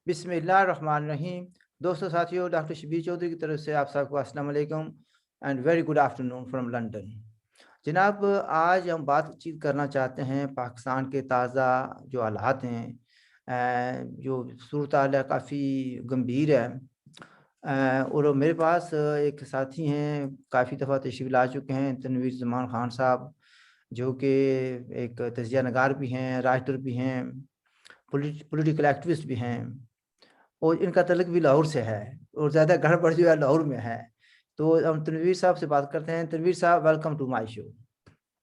बिस्मिल्लाहिर्रहमानिर्रहीम। दोस्तों साथियों, डॉक्टर शबीर चौधरी की तरफ से आप सबको अस्सलाम वालेकुम and very good afternoon from London. जनाब, आज हम बातचीत करना चाहते हैं पाकिस्तान के ताज़ा जो हालात हैं, जो सूरत हाल है काफ़ी गंभीर है। और मेरे पास एक साथी हैं, काफ़ी दफ़ा तशरीफ़ ला चुके हैं, तनवीर ज़मान ख़ान साहब, जो कि एक तजिया नगार भी हैं, राइटर भी हैं, पॉलिटिकल एक्टिविस्ट भी हैं, और इनका तल्लुक भी लाहौर से है और ज़्यादा गड़बड़ जो है लाहौर में है। तो हम तनवीर साहब से बात करते हैं। तनवीर साहब, welcome to my show.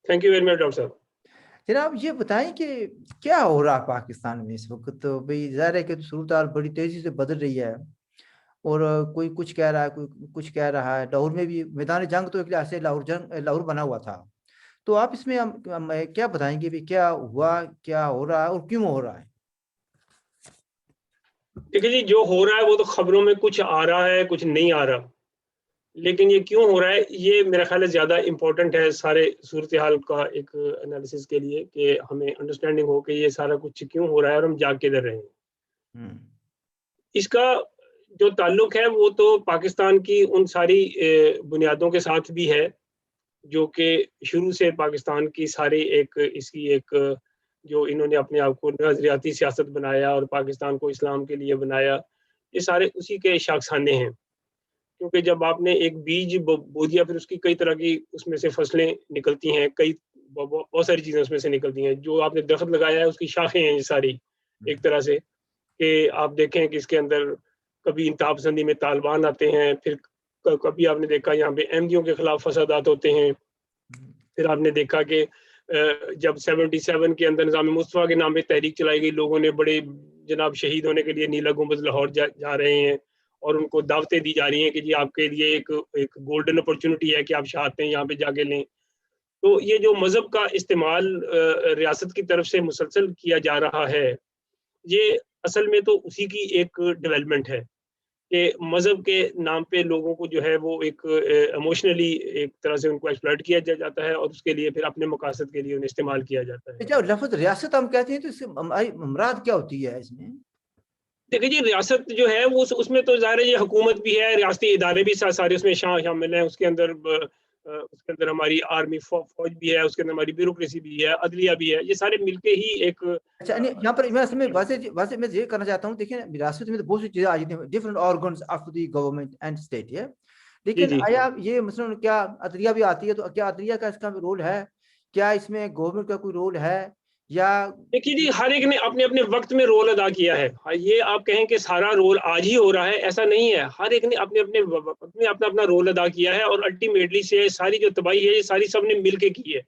Thank you very much doctor साहब। जनाब, ये बताएं कि क्या हो रहा है पाकिस्तान में इस वक्त। तो भाई ज़ाहिर है कि सूरत हाल बड़ी तेज़ी से बदल रही है, और कोई कुछ कह रहा है, कोई कुछ कह रहा है। लाहौर में भी मैदान जंग तो एक लिहाज से लाहौर बना हुआ था। तो आप इसमें हम क्या बताएंगे भी, क्या हुआ, क्या हो रहा है और क्यों हो रहा है? देखिए जी, जो हो रहा है वो तो खबरों में कुछ आ रहा है, कुछ नहीं आ रहा, लेकिन ये क्यों हो रहा है ये मेरा ख्याल है ज़्यादा इम्पोर्टेंट है सारे सूरत हाल का एक एनालिसिस के लिए, कि हमें अंडरस्टैंडिंग हो कि ये सारा कुछ क्यों हो रहा है और हम जा किधर रहे हैं। हम्म। इसका जो ताल्लुक है वो तो पाकिस्तान की उन सारी बुनियादों के साथ भी है, जो कि शुरू से पाकिस्तान की सारी एक इसकी एक जो इन्होंने अपने आप को नजरियाती सियासत बनाया और पाकिस्तान को इस्लाम के लिए बनाया, ये सारे उसी के शाखसाने हैं। क्योंकि जब आपने एक बीज बो दिया, फिर उसकी कई तरह की उसमें से फसलें निकलती हैं, कई बहुत सारी चीज़ें उसमें से निकलती हैं। जो आपने दरख्त लगाया है उसकी शाखें हैं ये सारी, एक तरह से, कि आप देखें कि इसके अंदर कभी इंतहा पसंदी में तालिबान आते हैं, फिर कभी आपने देखा यहाँ पे अहमदियों के खिलाफ फसादात होते हैं। फिर आपने देखा कि जब 77 के अंदर निज़ाम मुस्तफ़ा के नाम पे तहरीक चलाई गई, लोगों ने बड़े जनाब शहीद होने के लिए नीला गुंबद लाहौर जा रहे हैं, और उनको दावतें दी जा रही हैं कि जी आपके लिए एक एक गोल्डन अपॉर्चुनिटी है कि आप शहादतें यहाँ पे जाके लें। तो ये जो मज़हब का इस्तेमाल रियासत की तरफ से मुसलसल किया जा रहा है, ये असल में तो उसी की एक डेवलपमेंट है, कि मज़हब के नाम पे लोगों को जो है वो एक इमोशनली एक तरह से उनको एक्सप्लॉइट किया जाता है, और उसके लिए फिर अपने मकासद के लिए उन्हें इस्तेमाल किया जाता है। जब लफ्ज़ रियासत हम कहते हैं तो इससे हमारी मुराद क्या होती है इसमें? देखिए जी, रियासत जो है वो उसमें तो ज़ाहिर है ये हुकूमत भी है, रियासती इदारे भी सारे उसमें शामिल हैं। उसके अंदर उसके अंदर हमारी आर्मी फ़ौज भी है, उसके अंदर हमारी ब्यूरोक्रेसी भी है, अदलिया भी है, ये सारे मिलके ही एक अच्छा, नहीं, यहाँ पर मैं असल में वैसे मैं ये करना चाहता हूँ। देखिए, विरासत में तो बहुत सी चीज़ें आ जाती हैं, different organs of the government and state है। जी, लेकिन जी। आया ये मसलन क्या अदलिया भी आती है, तो क्या अदलिया का इसका रोल है? क्या इसमें गवर्नमेंट का कोई रोल है, या देखिए जी, हर एक ने अपने-अपने वक़्त में रोल अदा किया है। ये आप कहें कि सारा रोल आज ही हो रहा है, ऐसा नहीं है। हर एक ने अपने-अपने वक़्त में अपना-अपना रोल अदा किया है, और अल्टीमेटली से सारी जो तबाही है, ये सारी सबने मिल के की है।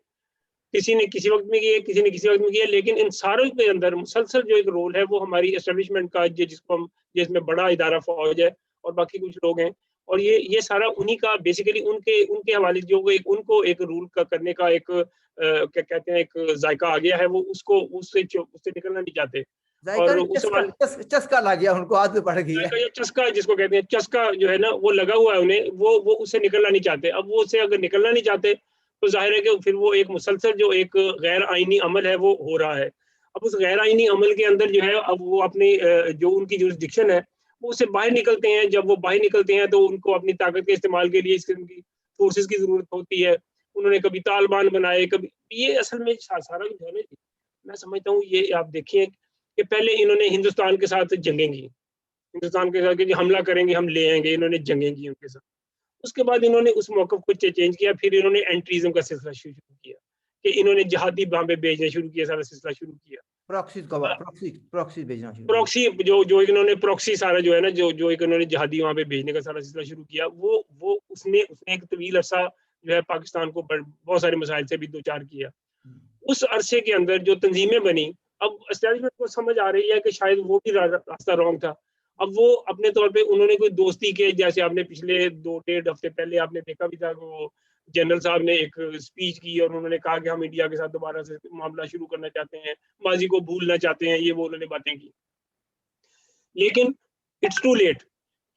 किसी ने किसी वक़्त में की है, किसी ने किसी वक़्त में की है, लेकिन इन सारों के अंदर मुसलसल जो एक रोल है, वो हमारी एस्टेब्लिशमेंट का, जिसको हम जिसमें बड़ा इदारा फ़ौज है और बाकी कुछ लोग हैं। और ये सारा उन्हीं का बेसिकली उनके उनके हवाले जो वो एक उनको एक रूल करने का एक क्या कहते हैं, एक ज़ायक़ा आ गया है, वो उसको उससे निकलना नहीं चाहते। जायका और नहीं, उस चस्का हवाले चस्का लग गया उनको, आदत पड़ गई है। ज़ायक़ा या चस्का जिसको कहते हैं, चस्का जो है ना वो लगा हुआ है उन्हें, वो उससे निकलना नहीं चाहते। अब वो उससे अगर निकलना नहीं चाहते, तो ज़ाहिर है कि फिर वो एक मुसलसल जो एक गैर आईनी अमल है वो हो रहा है। अब उस गैर आईनी अमल के अंदर जो है, अब वो अपनी जो उनकी जुरिसडिक्शन है, वो उससे बाहर निकलते हैं। जब वो बाहर निकलते हैं तो उनको अपनी ताकत के इस्तेमाल के लिए इस किस्म की फ़ोर्सेस की ज़रूरत होती है। उन्होंने कभी तालिबान बनाए, कभी ये असल में सारा जो है ना, मैं समझता हूँ ये आप देखिए कि पहले इन्होंने हिंदुस्तान के साथ जंगें की। हिंदुस्तान के साथ कि हमला करेंगे, हम ले आएँगे, इन्होंने जंगें की उनके साथ। उसके बाद इन्होंने उस मौक़िफ़ को चेंज किया, फिर इन्होंने एंट्रीज़म का सिलसिला शुरू किया, कि इन्होंने जिहादी वहाँ पे भेजने शुरू किए, सारा सिलसिला शुरू किया। प्रॉक्सी भेजना शुरू किया। प्रॉक्सी जो जो इन्होंने प्रॉक्सी सारा जो है ना, जो एक इन्होंने जिहादी वहाँ पे भेजने का सारा सिलसिला शुरू किया, वो उसने उसने एक तवील अरसा जो है पाकिस्तान को बहुत सारे मसाइल से भी दो-चार किया। उस अरसे के अंदर जो तंज़ीमें बनी, अब एस्टेब्लिशमेंट को समझ आ रही है कि शायद वो भी रास्ता रॉन्ग था। अब वो अपने तौर पे उन्होंने कोई दोस्ती के, जैसे आपने पिछले 2 डेढ़ हफ्ते पहले आपने देखा भी था कि वो जनरल साहब ने एक स्पीच की और उन्होंने कहा कि हम इंडिया के साथ दोबारा से मामला शुरू करना चाहते हैं, माज़ी को भूलना चाहते हैं, ये वो उन्होंने बातें की। लेकिन इट्स टू लेट,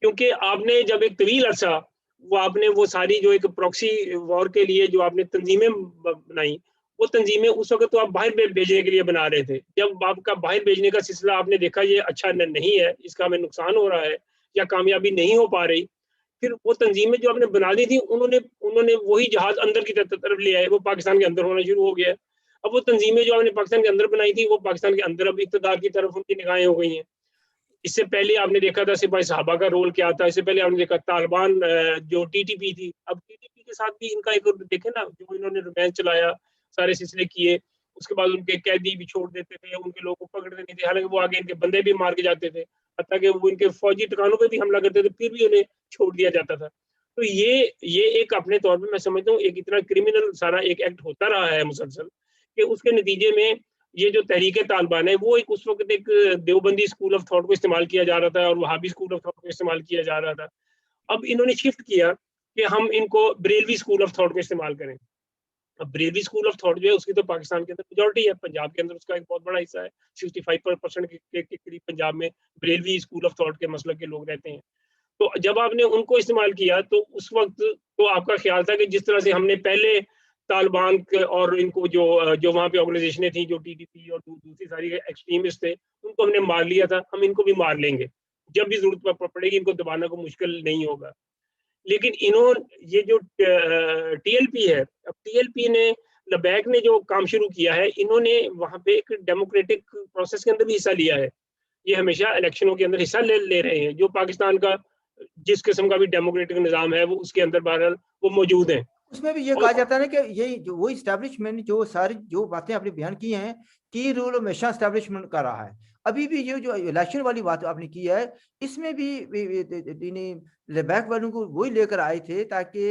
क्योंकि आपने जब एक तवील अरसा वो आपने वो सारी जो एक प्रॉक्सी वॉर के लिए जो आपने तंजीमें बनाई, वो तंजीमें उस वक्त तो आप बाहर भेजने के लिए बना रहे थे। जब आपका बाहर भेजने का सिलसिला आपने देखा ये अच्छा नहीं है, इसका हमें नुकसान हो रहा है या कामयाबी नहीं हो पा रही, फिर वो तंजीमें जो आपने बना दी थी उन्होंने उन्होंने वही जहाज अंदर की तरफ ले आए, वो पाकिस्तान के अंदर होना शुरू हो गया। अब वो तंजीमें जो आपने पाकिस्तान के अंदर बनाई थी वो पाकिस्तान के अंदर अब इक़्तिदार की तरफ उनकी निगाहें हो गई हैं। इससे पहले आपने देखा था सिपाही साहबा का रोल क्या था, इससे पहले आपने देखा तालिबान जो टीटीपी थी, अब टीटीपी के साथ भी इनका एक देखे ना, जो इन्होंने रोमांस चलाया, सारे सिलसिले किए, उसके बाद उनके कैदी भी छोड़ देते थे, उनके लोगों को पकड़ते नहीं थे, हालांकि वो आगे इनके बंदे भी मार के जाते थे, हत्ता कि वो इनके फौजी ठिकानों पे भी हमला करते थे, फिर भी उन्हें छोड़ दिया जाता था। तो ये एक अपने तौर पे मैं समझता हूँ एक इतना क्रिमिनल सारा एक एक्ट होता रहा है मुसलसल, कि उसके नतीजे में ये जो तहरीके तालिबान है वो एक उस वक्त एक देवबंदी स्कूल ऑफ थॉट को इस्तेमाल किया जा रहा था और वहाबी स्कूल ऑफ थॉट को इस्तेमाल किया जा रहा था। अब इन्होंने शिफ्ट किया कि हम इनको बरेलवी स्कूल ऑफ थॉट को इस्तेमाल करें। अब बरेलवी स्कूल ऑफ थॉट जो है उसकी तो पाकिस्तान के अंदर मेजॉरिटी है, पंजाब के अंदर उसका एक बहुत बड़ा हिस्सा है, 65% के करीब पंजाब में बरेलवी स्कूल ऑफ थॉट के मसलक के लोग रहते हैं। तो जब आपने उनको इस्तेमाल किया तो उस वक्त तो आपका ख्याल था कि जिस तरह से हमने पहले तालिबान और इनको जो वहाँ पे ऑर्गेनाइजेशनें थी, जो टीटीपी और दूसरी सारी एक्सट्रीमिस्ट थे, उनको हमने मार लिया था, हम इनको भी मार लेंगे, जब भी जरूरत पड़ेगी इनको दबाना को मुश्किल नहीं होगा। लेकिन ये जो टीएलपी है, अब टीएलपी ने लबैक ने जो काम शुरू किया है, इन्होंने वहाँ पे एक डेमोक्रेटिक प्रोसेस के अंदर भी हिस्सा लिया है। ये हमेशा इलेक्शनों के अंदर हिस्सा ले रहे हैं, जो पाकिस्तान का जिस किस्म का भी डेमोक्रेटिक निज़ाम है वो उसके अंदर बहरहाल वो मौजूद हैं। उसमें भी ये कहा जाता है ना कि ये जो वो इस्टेब्लिशमेंट जो सारी जो बातें आपने बयान की हैं कि रूल हमेशा इस्टेब्लिशमेंट कर रहा है। अभी भी ये जो इलेक्शन वाली बात आपने की है, इसमें भी लेबैक वालों को वही लेकर आए थे ताकि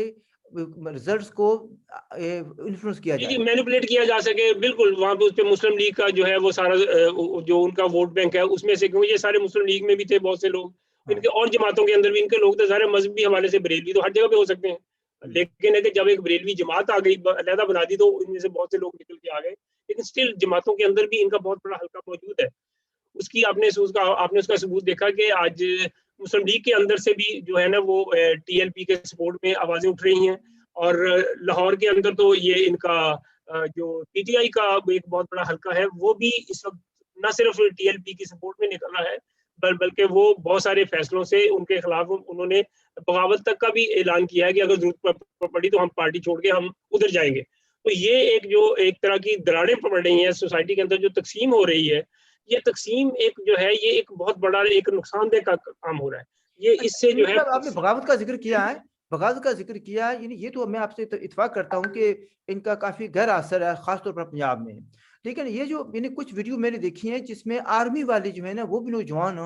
रिजल्ट्स को इन्फ्लुएंस किया जी, जाए। मैनिपुलेट किया जा सके, बिल्कुल। वहाँ पे उस पे मुस्लिम लीग का जो है वो सारा जो उनका वोट बैंक है उसमें से, क्योंकि ये सारे मुस्लिम लीग में भी थे बहुत से लोग, इनके और जमातों के अंदर भी इनके लोग थे सारे मजहबी हवाले से। बरेलवी तो हर जगह पे हो सकते हैं, लेकिन है कि जब एक बरेलवी जमात आ गई, अलहदा बना दी, तो इनमें से बहुत से लोग निकल के आ गए, लेकिन स्टिल जमातों के अंदर भी इनका बहुत बड़ा हल्का मौजूद है। उसकी आपने उसका सबूत देखा कि आज मुस्लिम लीग के अंदर से भी जो है ना वो टीएलपी के सपोर्ट में आवाजें उठ रही हैं, और लाहौर के अंदर तो ये इनका जो पीटीआई का एक बहुत बड़ा हल्का है वो भी इस वक्त न सिर्फ टीएलपी की सपोर्ट में निकल रहा है, बल्कि वो बहुत सारे फैसलों से उनके खिलाफ उन्होंने बगावत तक का भी ऐलान किया है कि अगर जरूरत पड़ी तो हम पार्टी छोड़ के हम उधर जाएंगे। तो ये एक तरह की दरारें पड़ रही हैं सोसाइटी के अंदर, जो तकसीम हो रही है, ये तकसीम एक जो है ये एक बहुत बड़ा एक नुकसानदेह का काम हो रहा है। ये इससे जो है आपने बगावत का जिक्र किया है, बगावत का जिक्र किया, यानी ये तो मैं आपसे इत्तेफाक करता हूँ कि इनका काफी गहरा असर है खासतौर पर पंजाब में। लेकिन ये जो मैंने कुछ वीडियो मैंने देखी हैं जिसमें आर्मी वाले जो है ना वो भी नौजवान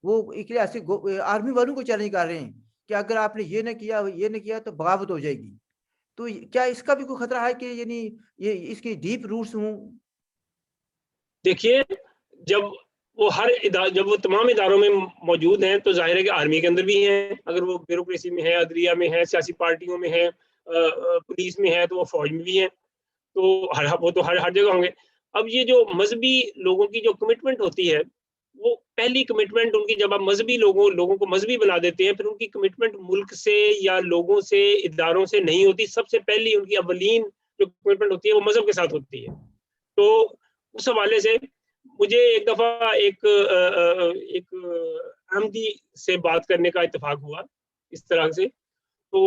वो एक ऐसे आर्मी वालों को चैलेंज कर रहे हैं कि अगर आपने ये न किया तो बगावत हो जाएगी। तो क्या इसका भी कोई खतरा है कि यानी ये इसके डीप रूट्स हों? देखिए, जब वो तमाम इदारों में मौजूद हैं तो जाहिर है कि आर्मी के अंदर भी हैं, अगर वो ब्यूरोक्रेसी में है, अदलिया में है, सियासी पार्टियों में है, पुलिस में है, तो वो फौज में भी है, तो हर जगह होंगे। अब ये जो मजहबी लोगों की जो कमिटमेंट होती है, वो पहली कमिटमेंट उनकी, जब आप मजहबी लोगों को मजहबी बना देते हैं, फिर उनकी कमिटमेंट मुल्क से या लोगों से, इदारों से नहीं होती। सबसे पहली उनकी अवलीन जो कमिटमेंट होती है वो मजहब के साथ होती है। तो उस हवाले से मुझे एक दफा एक अहमदी से बात करने का इत्तेफाक हुआ इस तरह से, तो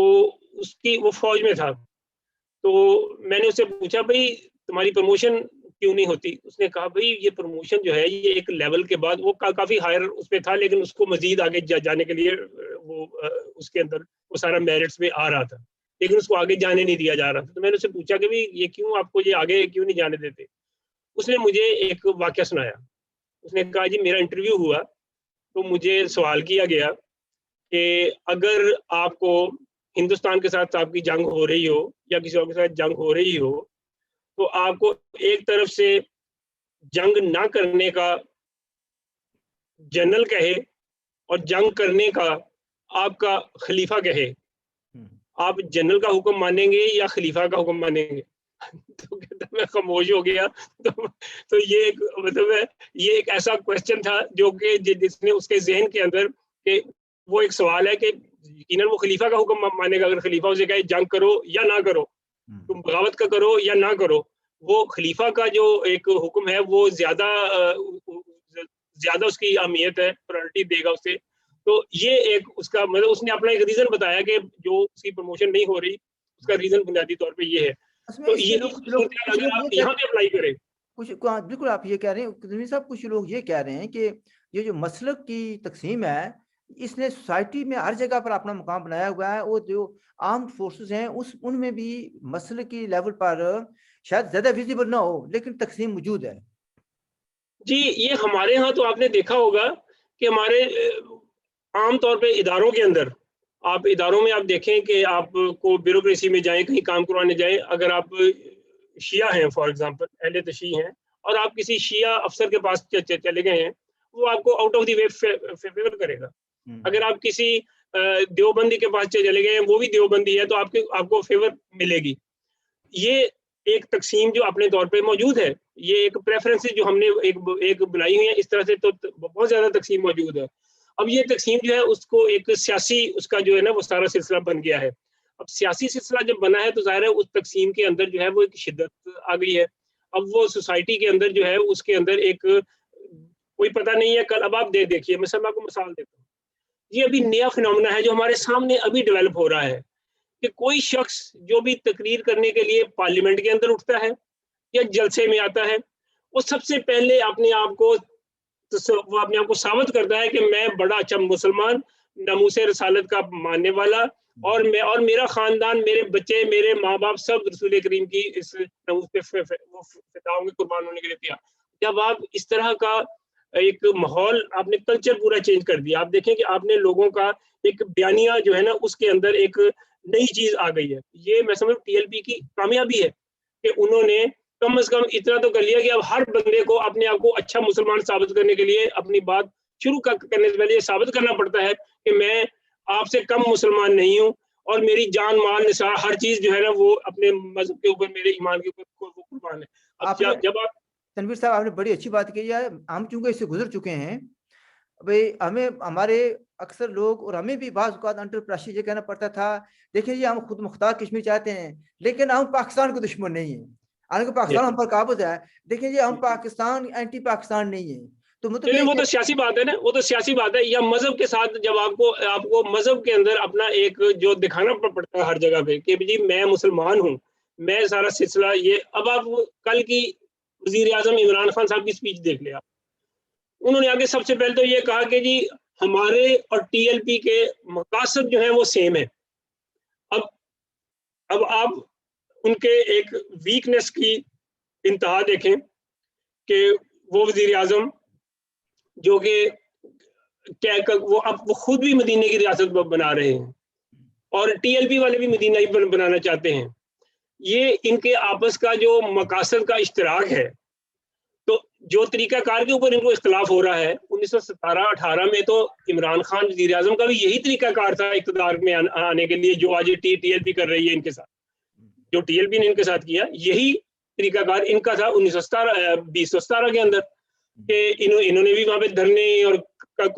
वो फौज में था, तो मैंने उससे पूछा, भाई तुम्हारी प्रमोशन क्यों नहीं होती? उसने कहा, भाई ये प्रमोशन जो है ये एक लेवल के बाद वो काफी हायर उस पे था, लेकिन उसको मजीद आगे जाने के लिए वो उसके अंदर वो सारा मेरिट्स में आ रहा था, लेकिन उसको आगे जाने नहीं दिया जा रहा था। तो मैंने उससे पूछा कि भाई ये क्यों, आपको ये आगे क्यों नहीं जाने देते? उसने मुझे एक वाकया सुनाया। उसने कहा, जी मेरा इंटरव्यू हुआ तो मुझे सवाल किया गया कि अगर आपको हिंदुस्तान के साथ आपकी जंग हो रही हो या किसी और के साथ जंग हो रही हो, तो आपको एक तरफ से जंग ना करने का जनरल कहे और जंग करने का आपका खलीफा कहे, आप जनरल का हुक्म मानेंगे या खलीफा का हुक्म मानेंगे? तो कहता मैं खामोश हो गया। तो ये एक मतलब है, ये एक ऐसा क्वेश्चन था जो कि जिसने उसके जहन के अंदर कि वो एक सवाल है कि यकीनन वो खलीफा का हुक्म मानेगा, अगर खलीफा उसे कहे जंग करो या ना करो, तुम बगावत का करो या ना करो, वो खलीफा का जो एक हुक्म है वो ज्यादा उसकी अहमियत है, प्रायोरिटी देगा उसे। तो ये एक उसका मतलब उसने अपना एक रीजन बताया कि जो उसकी प्रमोशन नहीं हो रही, उसका रीजन बुनियादी तौर पे ये है। उसमें तो इसमें यही सूरत अगर आप यहाँ पे अप्लाई करें। हाँ, बिल्कुल आप ये कह रहे हैं तनवीर साहब, कुछ लोग ये कह रहे हैं कि ये जो मसलक की तकसीम है, इसने सोसाइटी में हर जगह पर अपना मुकाम बनाया हुआ है, और जो आर्म्ड फोर्सेस हैं उनमें भी मसलक की लेवल पर शायद ज्यादा विजिबल ना हो, लेकिन तकसीम मौजूद है। जी, ये हमारे यहाँ तो आपने देखा होगा कि हमारे आम तौर पे इदारों के अंदर, आप इदारों में आप देखें कि आपको ब्यूरोक्रेसी में जाएँ, कहीं काम करवाने जाएँ, अगर आप शिया हैं फॉर एग्ज़ाम्पल, अहले तशरीह हैं, और आप किसी शिया अफ़सर के पास चले गए हैं, वो आपको out of the way favour करेगा। अगर आप किसी देवबंदी के पास चले गए हैं, वो भी देवबंदी है, तो आपको फ़ेवर मिलेगी। ये एक तक़सीम जो अपने तौर पे मौजूद है, ये एक प्रेफ़रेंसेस जो हमने एक बनाई हुई है, इस तरह से तो बहुत ज़्यादा तक़सीम मौजूद है। अब ये तक़सीम जो है उसको एक सियासी उसका जो है ना वो सारा सिलसिला बन गया है। अब सियासी सिलसिला जब बना है तो ज़ाहिर है उस तक़सीम के अंदर जो है वो एक शिद्दत आ गई है। अब वो सोसाइटी के अंदर जो है उसके अंदर एक कोई पता नहीं है कल, अब आप देखिए मैं आपको मिसाल देता हूँ। ये अभी नया फिनोमेना है जो हमारे सामने अभी डेवलप हो रहा है कि कोई शख्स जो भी तकरीर करने के लिए पार्लियामेंट के अंदर उठता है या जलसे में आता है, वो सबसे पहले अपने आप को वो अपने आप को साबित करता है कि मैं बड़ा अच्छा मुसलमान, नमूसे रसालत का मानने वाला, और मेरा खानदान, मेरे बच्चे, मेरे माँ बाप सब रसूल करीम की इस नमूस पे वो फिदा होंगे, कुर्बान होने के लिए तैयार। जब आप इस तरह का एक माहौल, आपने कल्चर पूरा चेंज कर दिया। आप देखें कि आपने लोगों का एक बयानिया जो है ना उसके अंदर एक नई चीज आ गई है। ये मैं समझ टीएलपी की कामयाबी है कि उन्होंने कम से कम इतना तो कर लिया कि अब हर बंदे को अपने आप को अच्छा मुसलमान साबित करने के लिए अपनी बात शुरू करने से पहले ये साबित करना पड़ता है कि मैं आपसे कम मुसलमान नहीं हूँ, और मेरी जान माल निसार हर चीज जो है ना वो अपने मजहब के ऊपर, मेरे ईमान के ऊपर वो कुर्बान है। अब आपने जब आप तनवीर साहब, आपने बड़ी अच्छी बात कही है। हम चूंकि इससे गुजर चुके हैं भाई, हमें हमारे अक्सर लोग और हमें भी बाज़ औक़ात अंडर प्रेशर ये कहना पड़ता था, देखिए जी हम खुद मुख्तार कश्मीर चाहते हैं, लेकिन हम पाकिस्तान के दुश्मन नहीं हैं। हालांकि पाकिस्तान हम पर काबज़ है, देखिए जी हम पाकिस्तान एंटी पाकिस्तान नहीं है। तो मतलब नहीं, ये वो तो सियासी बात है ना, वो तो सियासी बात है। या मजहब के साथ जब आपको आपको मजहब के अंदर अपना एक जो दिखाना पड़ता है हर जगह पे कि जी मैं मुसलमान हूँ, मैं सारा सिलसिला ये। अब आप कल की वजीर आजम इमरान खान साहब की स्पीच देख लिया, उन्होंने आगे सबसे पहले तो ये कहा कि जी हमारे और टीएलपी के मकासद जो है वो सेम है। अब अब आप उनके एक वीकनेस की इंतहा देखें कि वो वजीर आजम जो कि क्या वो अब वो खुद भी मदीने की रियासत बना रहे हैं, और टीएलपी वाले भी मदीना ही बनाना चाहते हैं। ये इनके आपस का जो मकासद का इश्तराक है, तो जो तरीकाकार के ऊपर इनको इख्तलाफ हो रहा है, 1917-18 में तो इमरान खान वज़ीर आज़म का भी यही तरीकाकार था इक़्तिदार में आने के लिए, जो आज टीएलपी कर रही है इनके साथ। जो टीएलपी ने इनके साथ किया, यही तरीकाकार इनका था 2017 के अंदर, कि इन्होंने भी वहाँ पे धरने और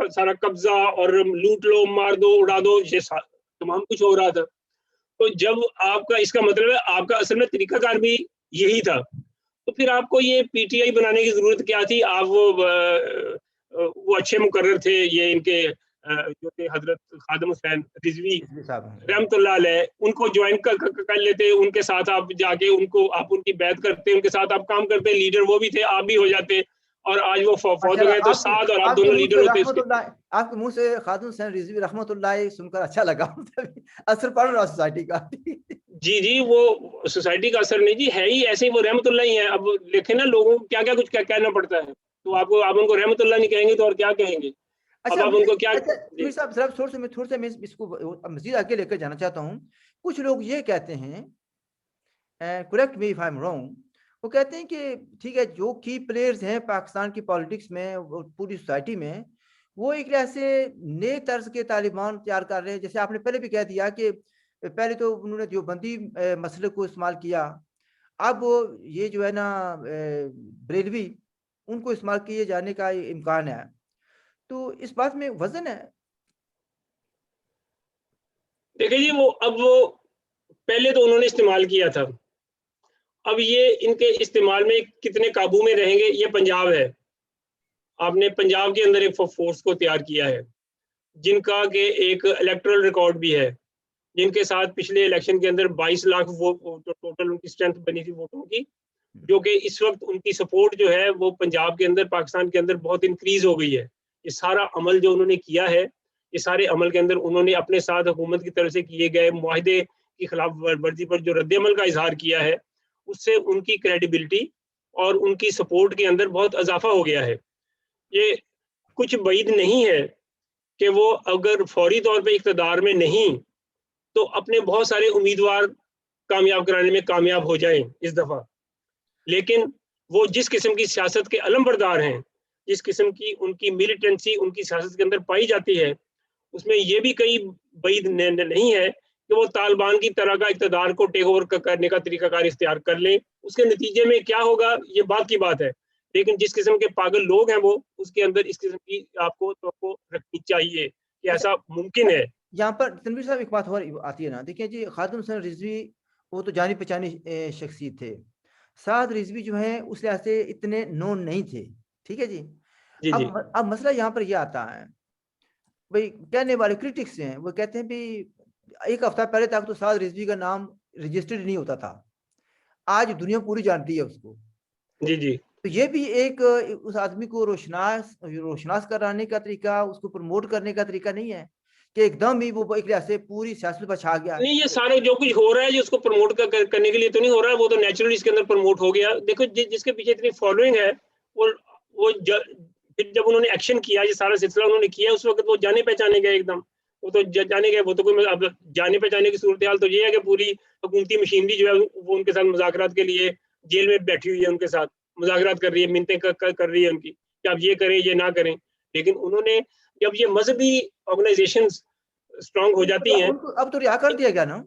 सारा कब्जा और लूट लो, मार दो, उड़ा दो, ये तमाम कुछ हो रहा था। तो जब आपका इसका मतलब है आपका असल में तरीकाकार भी यही था, तो फिर आपको ये पीटीआई बनाने की जरूरत क्या थी? आप वो अच्छे मुकर्रर थे, ये इनके जो थे हजरत खादम हुसैन रिजवी रहमतुल्लाह अलैह, उनको ज्वाइन कर लेते, उनके साथ आप जाके आप उनकी बैत करते, उनके साथ आप काम करते, लीडर वो भी थे, आप भी हो जाते, और आज वो फौत हो गए, तो साथ और आप दोनों लीडर होते उसके। आपके मुंह से खादम हुसैन रिजवी रहमतुल्लाह सुनकर अच्छा लगा, असर पड़ रहा सोसाइटी का। जी, वो सोसाइटी का असर नहीं जी, है ही ऐसे ही, वो रहमतुल्लाह ही है। अब देखें ना लोगों को क्या-क्या कुछ कहना पड़ता है, तो आप उनको रहमतुल्लाह नहीं कहेंगे तो और क्या कहेंगे? अब अच्छा आप उनको क्या अच्छा जी। मीर साहब, ज़रा थोड़ा सा मैं इसको मज़ीद आगे लेकर जाना चाहता हूँ। कुछ लोग ये कहते हैं, correct me if I am wrong, वो कहते हैं कि ठीक है, जो की प्लेयर्स हैं पाकिस्तान की पॉलिटिक्स में और पूरी सोसाइटी में, वो एक ऐसे नए तर्ज के तालिबान तैयार कर रहे हैं। जैसे आपने पहले भी कह दिया कि पहले तो उन्होंने देवबंदी मसले को इस्तेमाल किया, अब ये जो है ना बरेलवी, उनको इस्तेमाल किए जाने का इम्कान है। तो इस बात में वजन है। देखिए जी, वो पहले तो उन्होंने इस्तेमाल किया था, अब ये इनके इस्तेमाल में कितने काबू में रहेंगे, ये पंजाब है। आपने पंजाब के अंदर एक फोर्स को तैयार किया है, जिनका के एक इलेक्टोरल रिकॉर्ड भी है, जिनके साथ पिछले इलेक्शन के अंदर 22 लाख वोट टोटल उनकी स्ट्रेंथ बनी थी वोटों की, जो कि इस वक्त उनकी सपोर्ट जो है वो पंजाब के अंदर, पाकिस्तान के अंदर बहुत इंक्रीज हो गई है। ये सारा अमल जो उन्होंने किया है, ये सारे अमल के अंदर उन्होंने अपने साथ हुकूमत की तरफ से किए गए मुआहदे की खिलाफ वर्जी पर जो रद्द-ए-अमल का इजहार किया है, उससे उनकी क्रेडिबिलिटी और उनकी सपोर्ट के अंदर बहुत इजाफा हो गया है। ये कुछ बैद नहीं है कि वो अगर फौरी तौर पे इक़्तिदार में नहीं, तो अपने बहुत सारे उम्मीदवार कामयाब कराने में कामयाब हो जाएं इस दफा। लेकिन वो जिस किस्म की सियासत के अलमबरदार हैं, जिस किस्म की उनकी मिलिटेंसी उनकी सियासत के अंदर पाई जाती है, उसमें ये भी कहीं बैद नहीं है कि वो तालिबान की तरह का इक़्तिदार को टेक ओवर करने का तरीकाकार इख्तियार कर लें। उसके नतीजे में क्या होगा, ये बात की बात है। लेकिन जिस किस्म के पागल लोग हैं वो, उसके अंदर इस किस्म की आपको तवक्को रखनी चाहिए कि अच्छा, ऐसा मुमकिन है। यहाँ पर तनवीर साहब एक बात और आती है ना, देखिए जी, खादिम हुसैन रिजवी वो तो जानी पहचानी शख्सियत थे। साद रिजवी जो है उस लिहाज से इतने नोन नहीं थे, ठीक है जी। जी, जी। अब मसला यहाँ पर यह आता है, भाई कहने वाले क्रिटिक्स हैं, वो कहते हैं भी 1 हफ्ता पहले तक तो साद रिजवी का नाम रजिस्टर्ड नहीं होता था। आज दुनिया पूरी जानती है उसको। जी, जी। तो ये भी एक उस आदमी को रोशनास कराने का तरीका, उसको प्रमोट करने का तरीका नहीं है कि एकदम ही वो एक लिहाज से पूरी सियासत पर छा गया है। नहीं, ये सारे जो कुछ हो रहा है, ये उसको प्रमोट करने के लिए तो नहीं हो रहा है, वो तो नेचुरली इसके अंदर प्रमोट हो गया। देखो जिसके पीछे इतनी फॉलोइंग है, वो फिर जब उन्होंने एक्शन किया, ये सारा सिलसिला उन्होंने किया, उस वक्त वो जाने पहचाने गए एकदम। वो तो जाने गए, वो तो कोई अब जाने पहचाने की सूरत हाल तो ये है कि पूरी हुकूमती मशीनरी जो है वो उनके साथ मुज़ाकरात के लिए जेल में बैठी हुई है, उनके साथ मुज़ाकरात कर रही है, मिन्नतें कर रही है उनकी कि आप ये करें, ये ना करें। लेकिन उन्होंने जब ये मजहबी ऑर्गेनाइजेशंस स्ट्रांग हो जाती हैं, उनको अब तो रिहा कर दिया गया ना?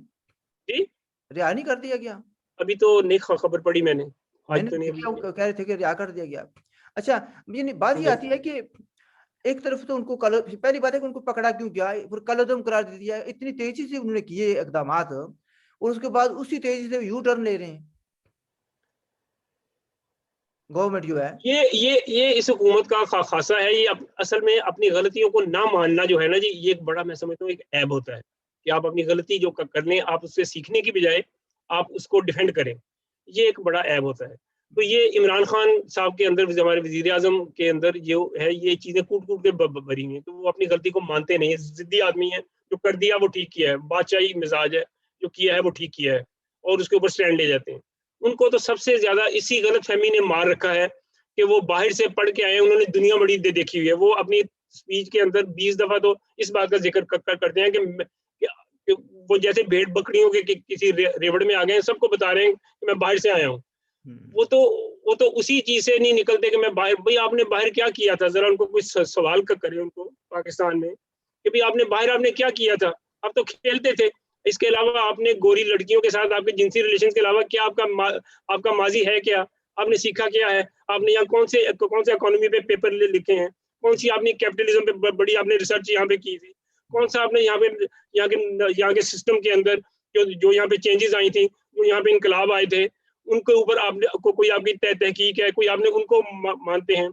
जी, रिहा नहीं कर दिया गया? अभी तो नहीं खबर पड़ी मैंने, आज मैंने तो तो नहीं देखा, अभी। वो कह रहे थे कि रिहा कर दिया गया। अच्छा, ये बात ये आती है कि एक तरफ तो उनको कल पहली बात है कि उनको पकड़ा क्यों गया? फिर कलअदम करार दे दिया। इतनी तेज़ी से उन्होंने किए इक़दामात और उसके बाद उसी तेज़ी से यू टर्न ले रहे हैं। गवर्नमेंट जो है। ये इस हुकूमत का खासा है। ये असल में अपनी गलतियों को ना मानना जो है ना जी, ये एक बड़ा, मैं समझता हूँ, एक ऐब होता है कि आप अपनी गलती जो कर लें, आप उससे सीखने की बजाय आप उसको डिफेंड करें। ये एक बड़ा ऐब होता है। तो ये इमरान खान साहब के अंदर, हमारे वजीर आजम के अंदर जो है, ये चीजें कूट कूट के भरी हुई हैं। तो वो अपनी गलती को मानते नहीं है, जिद्दी आदमी है। जो कर दिया वो ठीक किया है, बादशाही मिजाज है, जो किया है वो ठीक किया है, और उसके ऊपर स्टैंड ले जाते हैं। उनको तो सबसे ज्यादा इसी गलतफहमी ने मार रखा है कि वो बाहर से पढ़ के आए, उन्होंने दुनिया बड़ी देखी हुई है। वो अपनी स्पीच के अंदर 20 दफा तो इस बात का जिक्र करते हैं कि वो जैसे भेड़ बकरियों के किसी रेवड़ में आ गए हैं, सबको बता रहे हैं कि मैं बाहर से आया हूँ। वो तो वो तो उसी चीज से नहीं निकलते कि मैं बाहर, भाई आपने बाहर क्या किया था, जरा उनको कुछ सवाल करे उनको पाकिस्तान में कि भाई आपने बाहर आपने क्या किया था। आप तो खेलते थे, इसके अलावा आपने गोरी लड़कियों के साथ आपके जिनसी रिलेशन के अलावा क्या आपका माजी है क्या? आपने सीखा क्या है? आपने यहाँ कौन से इकोनॉमी पे पेपर लिखे हैं? कौन सी आपने कैपिटलिज्म पे बड़ी आपने रिसर्च यहाँ पे की थी? कौन सा आपने यहाँ के सिस्टम के अंदर जो यहाँ पे चेंजेस आई थी, जो यहाँ पे इनकलाब आए थे, उनके ऊपर आपने कोई आपकी तहकीक है, कोई आपने उनको मानते हैं?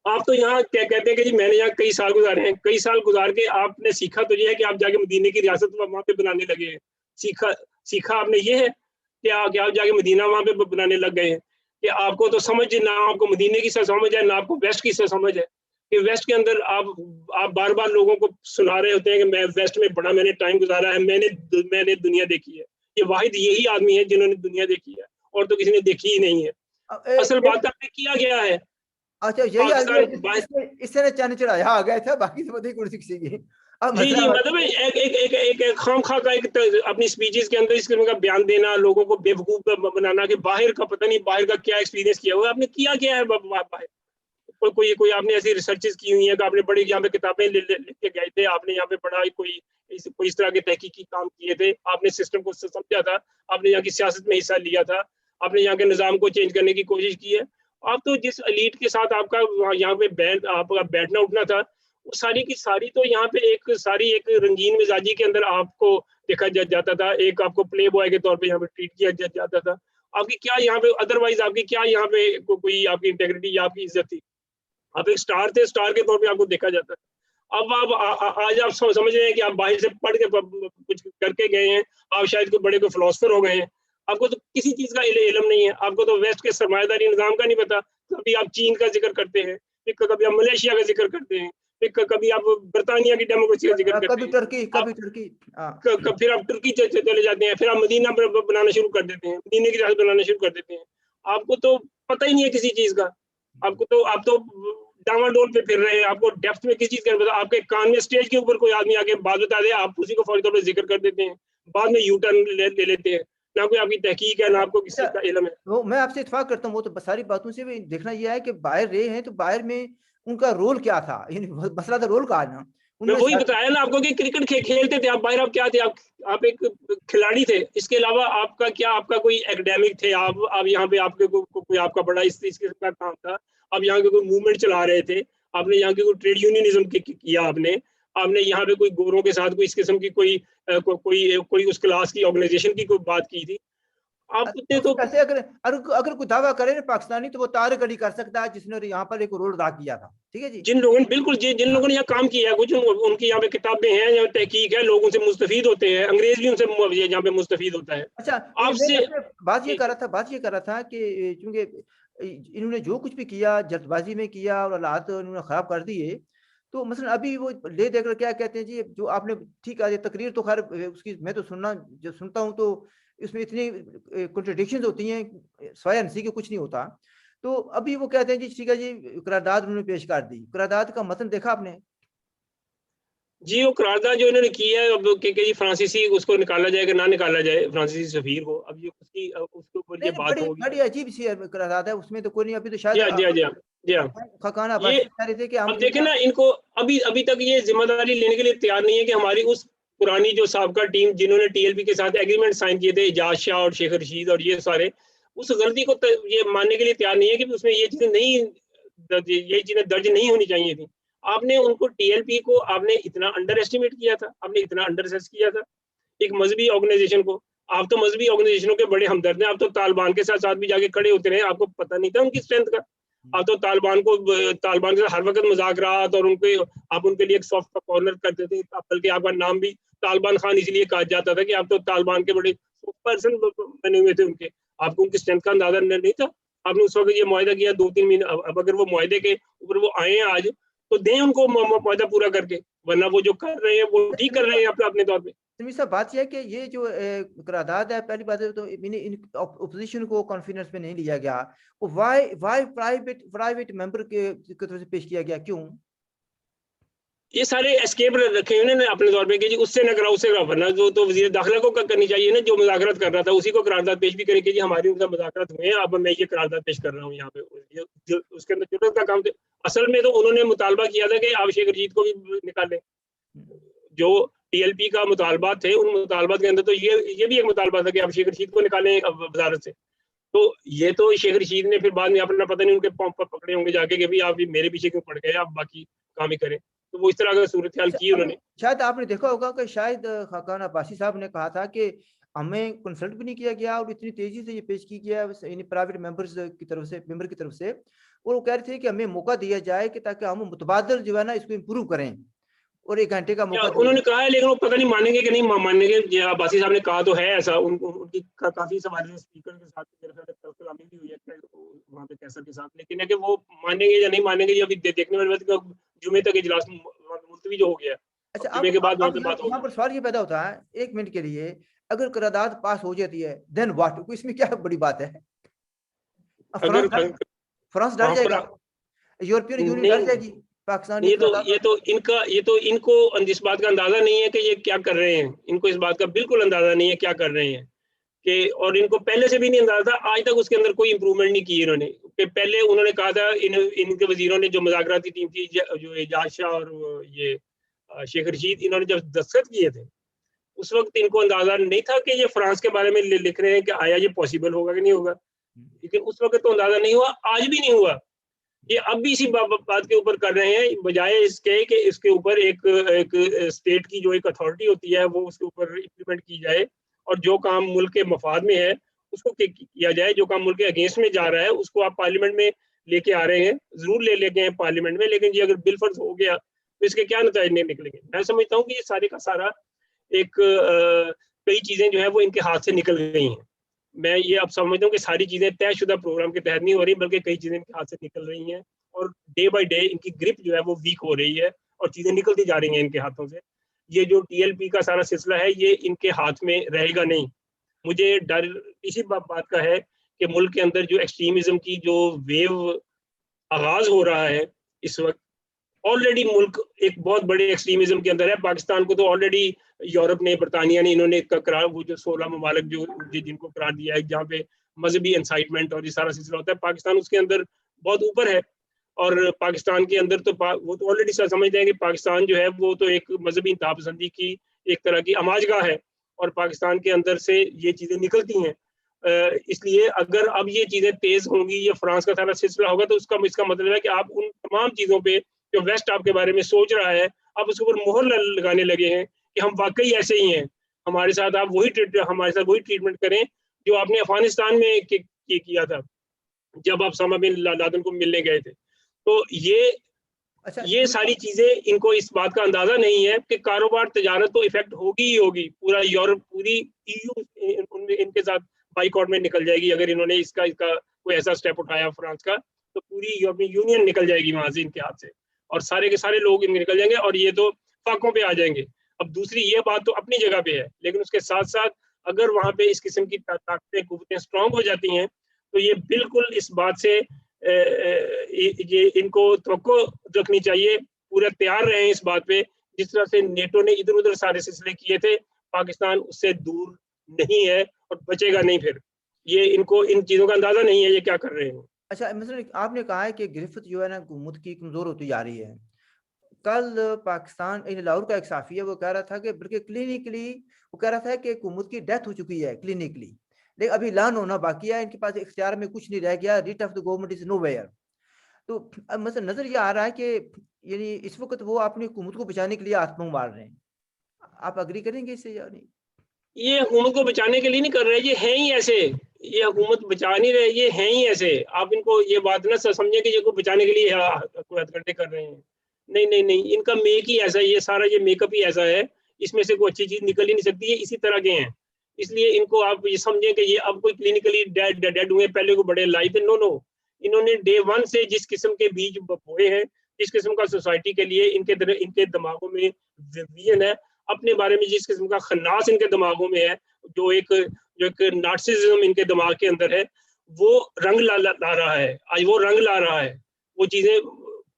आप तो यहाँ क्या कहते हैं कि जी मैंने यहाँ कई साल गुजारे हैं। कई साल गुजार के आपने सीखा तो ये है कि आप जाके मदीने की रियासत वहाँ पे बनाने लगे हैं। सीखा सीखा आपने ये है कि आप जाके मदीना वहाँ पे बनाने लग गए हैं कि आपको तो समझ ना, आपको मदीने की समझ है ना, आपको वेस्ट की समझ है कि वेस्ट के अंदर आप बार बार लोगों को सुना रहे होते हैं कि मैं वेस्ट में बड़ा मैंने टाइम गुजारा है, मैंने दुनिया देखी है। ये वाहिद यही आदमी है जिन्होंने दुनिया देखी है, और तो किसी ने देखी ही नहीं है। असल बात आपने किया गया है अच्छा, यही आदमी है पाकिस्तान। इससे ने चैन चढ़ाया आ गया था, बाकी से बताइए कुर्सी किसी की। अब जी, मसला जी, मतलब एक एक एक एक एक खामखा का अपनी स्पीचेस के अंदर इस किस्म का बयान देना, लोगों को बेवकूफ बनाना कि बाहर का पता नहीं, बाहर का क्या एक्सपीरियंस किया हुआ है, आपने किया क्या है बाहर? कोई आपने ऐसी रिसर्चेस की हुई है कि आपने बड़ी यहाँ पे किताबें लिख के गए थे, आपने यहाँ पे पढ़ा, कोई इस तरह के तहकीकी काम किए थे, आपने सिस्टम को समझा था, आपने यहाँ की सियासत में हिस्सा लिया था, आपने यहाँ के निज़ाम को चेंज करने की कोशिश की है। आप तो जिस एलीट के साथ आपका यहाँ पे आपका बैठना उठना था, वो सारी की सारी तो यहाँ पे एक रंगीन मिजाजी के अंदर आपको देखा जाता था, एक आपको प्ले बॉय के तौर पे यहाँ पे ट्रीट किया जाता था। आपकी क्या यहाँ पे अदरवाइज आपकी क्या यहाँ पे कोई आपकी इंटेग्रिटी या आपकी इज्जत थी? आप एक स्टार थे, स्टार के तौर पे आपको देखा जाता है। अब आप आज आप समझ रहे हैं कि आप बाहर से पढ़ के कुछ करके गए हैं, आप शायद कोई बड़े कोई फिलोसफर हो गए हैं। आपको तो किसी चीज़ का इल्म नहीं है, आपको तो वेस्ट के सरमायादारी निज़ाम का नहीं पता। कभी आप चीन का ज़िक्र करते हैं, फिर कभी आप मलेशिया का ज़िक्र करते हैं, फिर कभी आप बर्तानिया की डेमोक्रेसी का ज़िक्र करते कभी हैं। टर्की, आप कभी टर्की। हाँ। फिर आप तुर्की चले जाते हैं, फिर आप मदीना बनाना शुरू कर देते हैं, मदीने की राह बनाना शुरू कर देते हैं। आपको तो पता ही नहीं है किसी चीज़ का। आप तो डामाडोल पे फिर रहे हैं, आपको डेप्थ में किसी चीज़ का नहीं पता। आपके कान में स्टेज के ऊपर कोई आदमी आके बात बता दे, आप उसी को फौरी तौर पे ज़िक्र कर देते हैं। बाद में यू टर्न ले लेते हैं। ना कोई आपकी तहकीक है, ना आपको किसी चीज़ का इल्म है। वो मैं आपसे इत्तेफ़ाक करता हूँ, वो तो सारी बातों से भी देखना ये है कि बाहर रहे हैं, तो बाहर में उनका रोल क्या था? यानी मसला तो रोल का है ना। मैं उन्होंने वही शायद बताया ना आपको कि क्रिकेट खेलते थे आप, बाहर आप क्या थे? आप एक खिलाड़ी थे। इसके अलावा आपका क्या, आपका कोई एकेडमिक थे आप यहाँ पे आपके कोई आपका बड़ा इस किस्म का काम था। आप यहाँ के कोई मूवमेंट चला रहे थे। आपने यहाँ के कोई ट्रेड यूनियनिज़्म किया आपने। आपने यहाँ पे कोई गोरों के साथ कोई इस किस्म की कोई उस क्लास की ऑर्गेनाइज़ेशन की कोई बात की थी। आपने तो तो कैसे अगर अगर कोई दावा करे ना पाकिस्तानी, तो वो तारिक अली कर सकता है, जिसने यहाँ पर एक रोल अदा किया था। ठीक है जी? जिन लोगों ने यहाँ काम किया है, कुछ उनकी यहाँ पे किताबें हैं, यहाँ तहकीक है, लोग उनसे मुस्तफ़ीद होते हैं, अंग्रेज़ भी उनसे यहाँ पे मुस्तफ़ीद होता है। अच्छा, ये मैं आपसे आपसे जी, जी। बात ये कर रहा था कि चूँकि इन्होंने जो कुछ भी किया, जल्दबाज़ी में किया और हालात इन्होंने ख़राब कर दिए। तो मसलन अभी वो ले देकर क्या कहते हैं जी, जो आपने ठीक है, ये तकरीर तो ख़ैर उसकी मैं तो सुनता हूँ, तो इसमें इतनी कॉन्ट्रडिक्शंस होती हैं, सिवाय हँसी के कुछ नहीं होता। तो अभी वो कहते हैं जी ठीक है जी, करारदाद उन्होंने पेश कर दी। करारदाद का मतन देखा आपने? जी, वो करारदाद जो इन्होंने की है अब कि जी फ्रांसीसी उसको निकाला जाए कि ना निकाला जाए, फ्रांसीसी सफ़ीर को। अब ये उसके ऊपर नहीं, ये नहीं, बात होगी। बड़ी अजीब-सी करारदाद है, उसमें तो कोई नहीं, अभी तो जी शायद हाँ, जी हाँ, जी हाँ। जी हाँ। खाकान ये अब्बासी कह रहे थे कि हम अब जो देखें ना, इनको अभी अभी तक ये ज़िम्मेदारी लेने के लिए तैयार नहीं है कि हमारी उस पुरानी जो साबका टीम जिन्होंने टीएलपी के साथ एग्रीमेंट साइन किए थे, एजाज शाह और शेख रशीद और ये सारे, उस गलती को ये मानने के लिए तैयार नहीं है कि उसमें ये चीज़ें दर्ज नहीं होनी चाहिए थी। आपने उनको टीएलपी को आपने इतना अंडर एस्टिमेट किया था, आपने इतना अंडर असेस किया था, एक मज़हबी ऑर्गेनाइज़ेशन को। आप तो मज़हबी ऑर्गेनाइज़ेशनों के बड़े हमदर्द हैं, आप तो तालिबान के साथ भी जाके खड़े होते रहे, आपको पता नहीं था उनकी स्ट्रेंथ का। आप तो तालिबान के साथ हर वक़्त मज़ाकरात और आप उनके लिए एक सॉफ्ट कॉर्नर करते थे, बल्कि आपका नाम भी तालिबान खान इसलिए कहा जाता था कि आप तो तालिबान के बड़े पर्सन बने हुए थे उनके। आपको उनकी स्ट्रेंथ का अंदाज़ा नहीं था। आपने उस वक़्त ये मुआहिदा किया 2-3 महीने, अब अगर वो मुआहिदे के ऊपर वो आए हैं आज, तो दें उनको मुआहिदा पूरा करके, वरना वो जो कर रहे हैं, वो ठीक कर रहे हैं अपने तौर पे। समीर साहब, बात ये है कि ये जो करारदाद है, पहली बात है तो मैंने इन ऑपोजिशन को कॉन्फिडेंस में नहीं लिया गया। वो व्हाई व्हाई प्राइवेट मेंबर की तरफ से पेश किया गया, क्यों? ये सारे एस्केप रखे हुए ना अपने तौर पे कि जी उससे ना कराओ, उससे कराओ, वरना जो तो वज़ीर दाखिला को करनी चाहिए ना, जो मुज़ाकरात कर रहा था, उसी को करारदाद पेश भी करे कि जी हमारी उनसे मुज़ाकरात हुए हैं, अब मैं ये करारदाद पेश कर रहा हूँ यहाँ पे। ये जो उसके अंदर जुर्रत का काम थे। असल में तो उन्होंने मुतालबा किया था कि आप शेख रशीद को भी निकालें। जो टीएलपी का मुतालबा थे, उन मुतालबात के अंदर तो ये भी एक मुतालबा था कि आप शेख रशीद को निकालें वज़ारत से। तो ये तो शेख रशीद ने फिर बाद में अपना पता नहीं उनके पाँव पर पकड़े होंगे जाके कि भई आप ये मेरे पीछे क्यों पड़ गए, आप बाकी काम ही करें। तो वो इस तरह का सूरत-हाल अच्छा, की अभी उन्होंने। शायद आपने देखा होगा कि शायद खाकान अब्बासी साहब ने कहा था कि हमें कंसल्ट भी नहीं किया गया और इतनी तेजी से ये पेश की गया इन प्राइवेट मेंबर की तरफ से, और वो कह रहे थे कि हमें मौका दिया जाए कि ताकि हम मुतबादल जो है ना इसको इम्प्रूव करें, और 1 घंटे का या मौका दिया उन्होंने जाए। कहा है, लेकिन वो पता नहीं मानेंगे कि नहीं मानेंगे। ये अब्बासी साहब ने कहा तो है ऐसा, उनकी काफ़ी सवाल स्पीकर के साथ मेरे ख्याल से कल-कलामी भी हुई है वहाँ पे कैसर के साथ। लेकिन है कि वो मानेंगे या नहीं मानेंगे, ये अभी देखने वाली बात है कि जुमे तक इजलास मुलतवी जो हो गया है। अच्छा, अब जुमे के बाद वहाँ अब पे बात यहाँ होगी। पर सवाल ये पैदा होता है 1 मिनट के लिए, अगर करारदाद पास हो जाती है, देन व्हाट? कोई इसमें क्या बड़ी बात है? अब अगर क फ्रांस डर हाँ, जाएगा, यूरोपियन यूनियन डर नहीं, जाएगी, पाकिस्तानी करारदाद पर। ये तो इनको इस बात का अंदाज़ा नहीं है कि ये क्या कर रहे हैं। इनको इस बात का बिल्कुल अंदाज़ा नहीं है क्या कर रहे हैं। कि और इनको पहले से भी नहीं अंदाज़ा था, आज तक उसके अंदर कोई इम्प्रूवमेंट नहीं की इन्होंने। कि पहले उन्होंने कहा था, इनके वज़ीरों ने जो मुज़ाकराती टीम थी, जो एजाज शाह और ये शेख रशीद, इन्होंने जब दस्तखत किए थे, उस वक़्त इनको अंदाज़ा नहीं था कि ये फ्रांस के बारे में लिख रहे हैं कि आया ये पॉसिबल होगा कि नहीं होगा। लेकिन उस वक़्त तो अंदाज़ा नहीं हुआ, आज भी नहीं हुआ। ये अब भी इसी बात के ऊपर कर रहे हैं, बजाय इसके कि इसके ऊपर एक एक स्टेट की जो एक अथॉरिटी होती है, वो उसके ऊपर इम्प्लीमेंट की जाए और जो काम मुल्क के मफाद में है, उसको किया जाए। जो काम मुल्क के अगेंस्ट में जा रहा है उसको आप पार्लियामेंट में लेके आ रहे हैं, जरूर ले लेके आए पार्लियामेंट में, लेकिन ये अगर बिल फर्ज हो गया तो इसके क्या नतीजे निकलेंगे। मैं समझता हूँ कि ये सारे का सारा एक कई चीजें जो है वो इनके हाथ से निकल गई हैं। मैं ये अब समझता हूँ कि सारी चीजें तयशुदा प्रोग्राम के तहत नहीं हो रही, बल्कि कई चीजें इनके हाथ से निकल रही हैं और डे बाय डे इनकी ग्रिप जो है वो वीक हो रही है और चीजें निकलती जा रही हैं इनके हाथों से। ये जो टीएलपी का सारा सिलसिला है ये इनके हाथ में रहेगा नहीं। मुझे डर इसी बात का है कि मुल्क के अंदर जो एक्सट्रीमिज्म की जो वेव आगाज हो रहा है इस वक्त, ऑलरेडी मुल्क एक बहुत बड़े एक्सट्रीमिज्म के अंदर है। पाकिस्तान को तो ऑलरेडी यूरोप ने, बरतानिया ने, इन्होंने करार, वो जो 16 ममालिक जो जिनको करार दिया है जहाँ पे मजहबी इंसाइटमेंट और ये सारा सिलसिला होता है, पाकिस्तान उसके अंदर बहुत ऊपर है। और पाकिस्तान के अंदर तो वो तो ऑलरेडी समझते हैं कि पाकिस्तान जो है वो तो एक मजहबी इंतहा पसंदी की एक तरह की अमाजगाह है और पाकिस्तान के अंदर से ये चीजें निकलती हैं। इसलिए अगर अब ये चीजें तेज होंगी, ये फ्रांस का सारा सिलसिला होगा, तो इसका मतलब है कि आप उन तमाम चीजों पे जो वेस्ट आपके बारे में सोच रहा है, आप उसके ऊपर मोहर लगाने लगे हैं कि हम वाकई ऐसे ही हैं। हमारे साथ आप हमारे साथ वही ट्रीटमेंट करें जो आपने अफगानिस्तान में किया था जब आप उसामा बिन लादेन को मिलने गए थे। तो ये सारी चीजें, इनको इस बात का अंदाजा नहीं है कि कारोबार तजारत तो इफेक्ट होगी ही होगी। पूरा यूरोप, पूरी EU इनके साथ बाइकआउट में निकल जाएगी अगर इन्होंने इसका कोई ऐसा स्टेप उठाया फ्रांस का, तो पूरी यूरोपियन यूनियन निकल जाएगी वहां से इनके हाथ से और सारे के सारे लोग इनके निकल जाएंगे और ये तो फाकों पे आ जाएंगे। अब दूसरी ये बात तो अपनी जगह पे है, लेकिन उसके साथ साथ अगर वहां पे इस किस्म की ताकतें, कुव्वतें स्ट्रांग हो जाती हैं तो ये बिल्कुल इस बात से ये इनको तवक्को रखनी चाहिए, पूरे तैयार रहे इस बात पे। जिस तरह से नेटो ने इधर उधर सारे सिलसिले किए थे, पाकिस्तान उससे दूर नहीं है और बचेगा नहीं। फिर ये इनको इन चीजों का अंदाजा नहीं है ये क्या कर रहे हैं। अच्छा, मतलब आपने कहा है कि गिरफ्त जो है ना हुकूमत की कमजोर होती जा रही है। कल पाकिस्तान लाहौर का एक साफी है, वो कह रहा था कि बल्कि क्लिनिकली वो कह रहा था कि हुकूमत की डेथ हो चुकी है क्लिनिकली, लेकिन अभी ऐलान होना बाकी है, इनके पास इख्तियार में कुछ नहीं रह गया, writ of the government is nowhere. तो अब मतलब नजर ये आ रहा है कि यानी इस वक्त वो अपनी हुकूमत को बचाने के लिए आत्मा मार रहे हैं। आप अग्री करेंगे इससे या नहीं? ये हुकूमत को बचाने के लिए नहीं कर रहे, ये हैं ही ऐसे। ये हुकूमत बचा नहीं रहे, ये हैं ही ऐसे। आप इनको ये बात ना समझे कि ये को बचाने के लिए कोई हथकंडे कर रहे हैं। नहीं नहीं नहीं, इनका मेक ही ऐसा है, ये सारा ये मेकअप ही ऐसा है, इसमें से कोई अच्छी चीज निकल ही नहीं सकती। ये इसी तरह के हैं, इसलिए इनको आप ये समझें कि ये अब कोई क्लिनिकली डेड हुए, पहले को बड़े लाइफ है। नो नो, इन्होंने डे 1 से जिस किस्म के बीज बोए हैं, जिस किस्म का सोसाइटी के लिए इनके दिमागों में विजन है, अपने बारे में जिस किस्म का खन्नास इनके दिमागों में है, जो एक नार्सिसिज्म इनके दिमाग के अंदर है, वो रंग ला रहा है। आज वो रंग ला रहा है, वो चीजें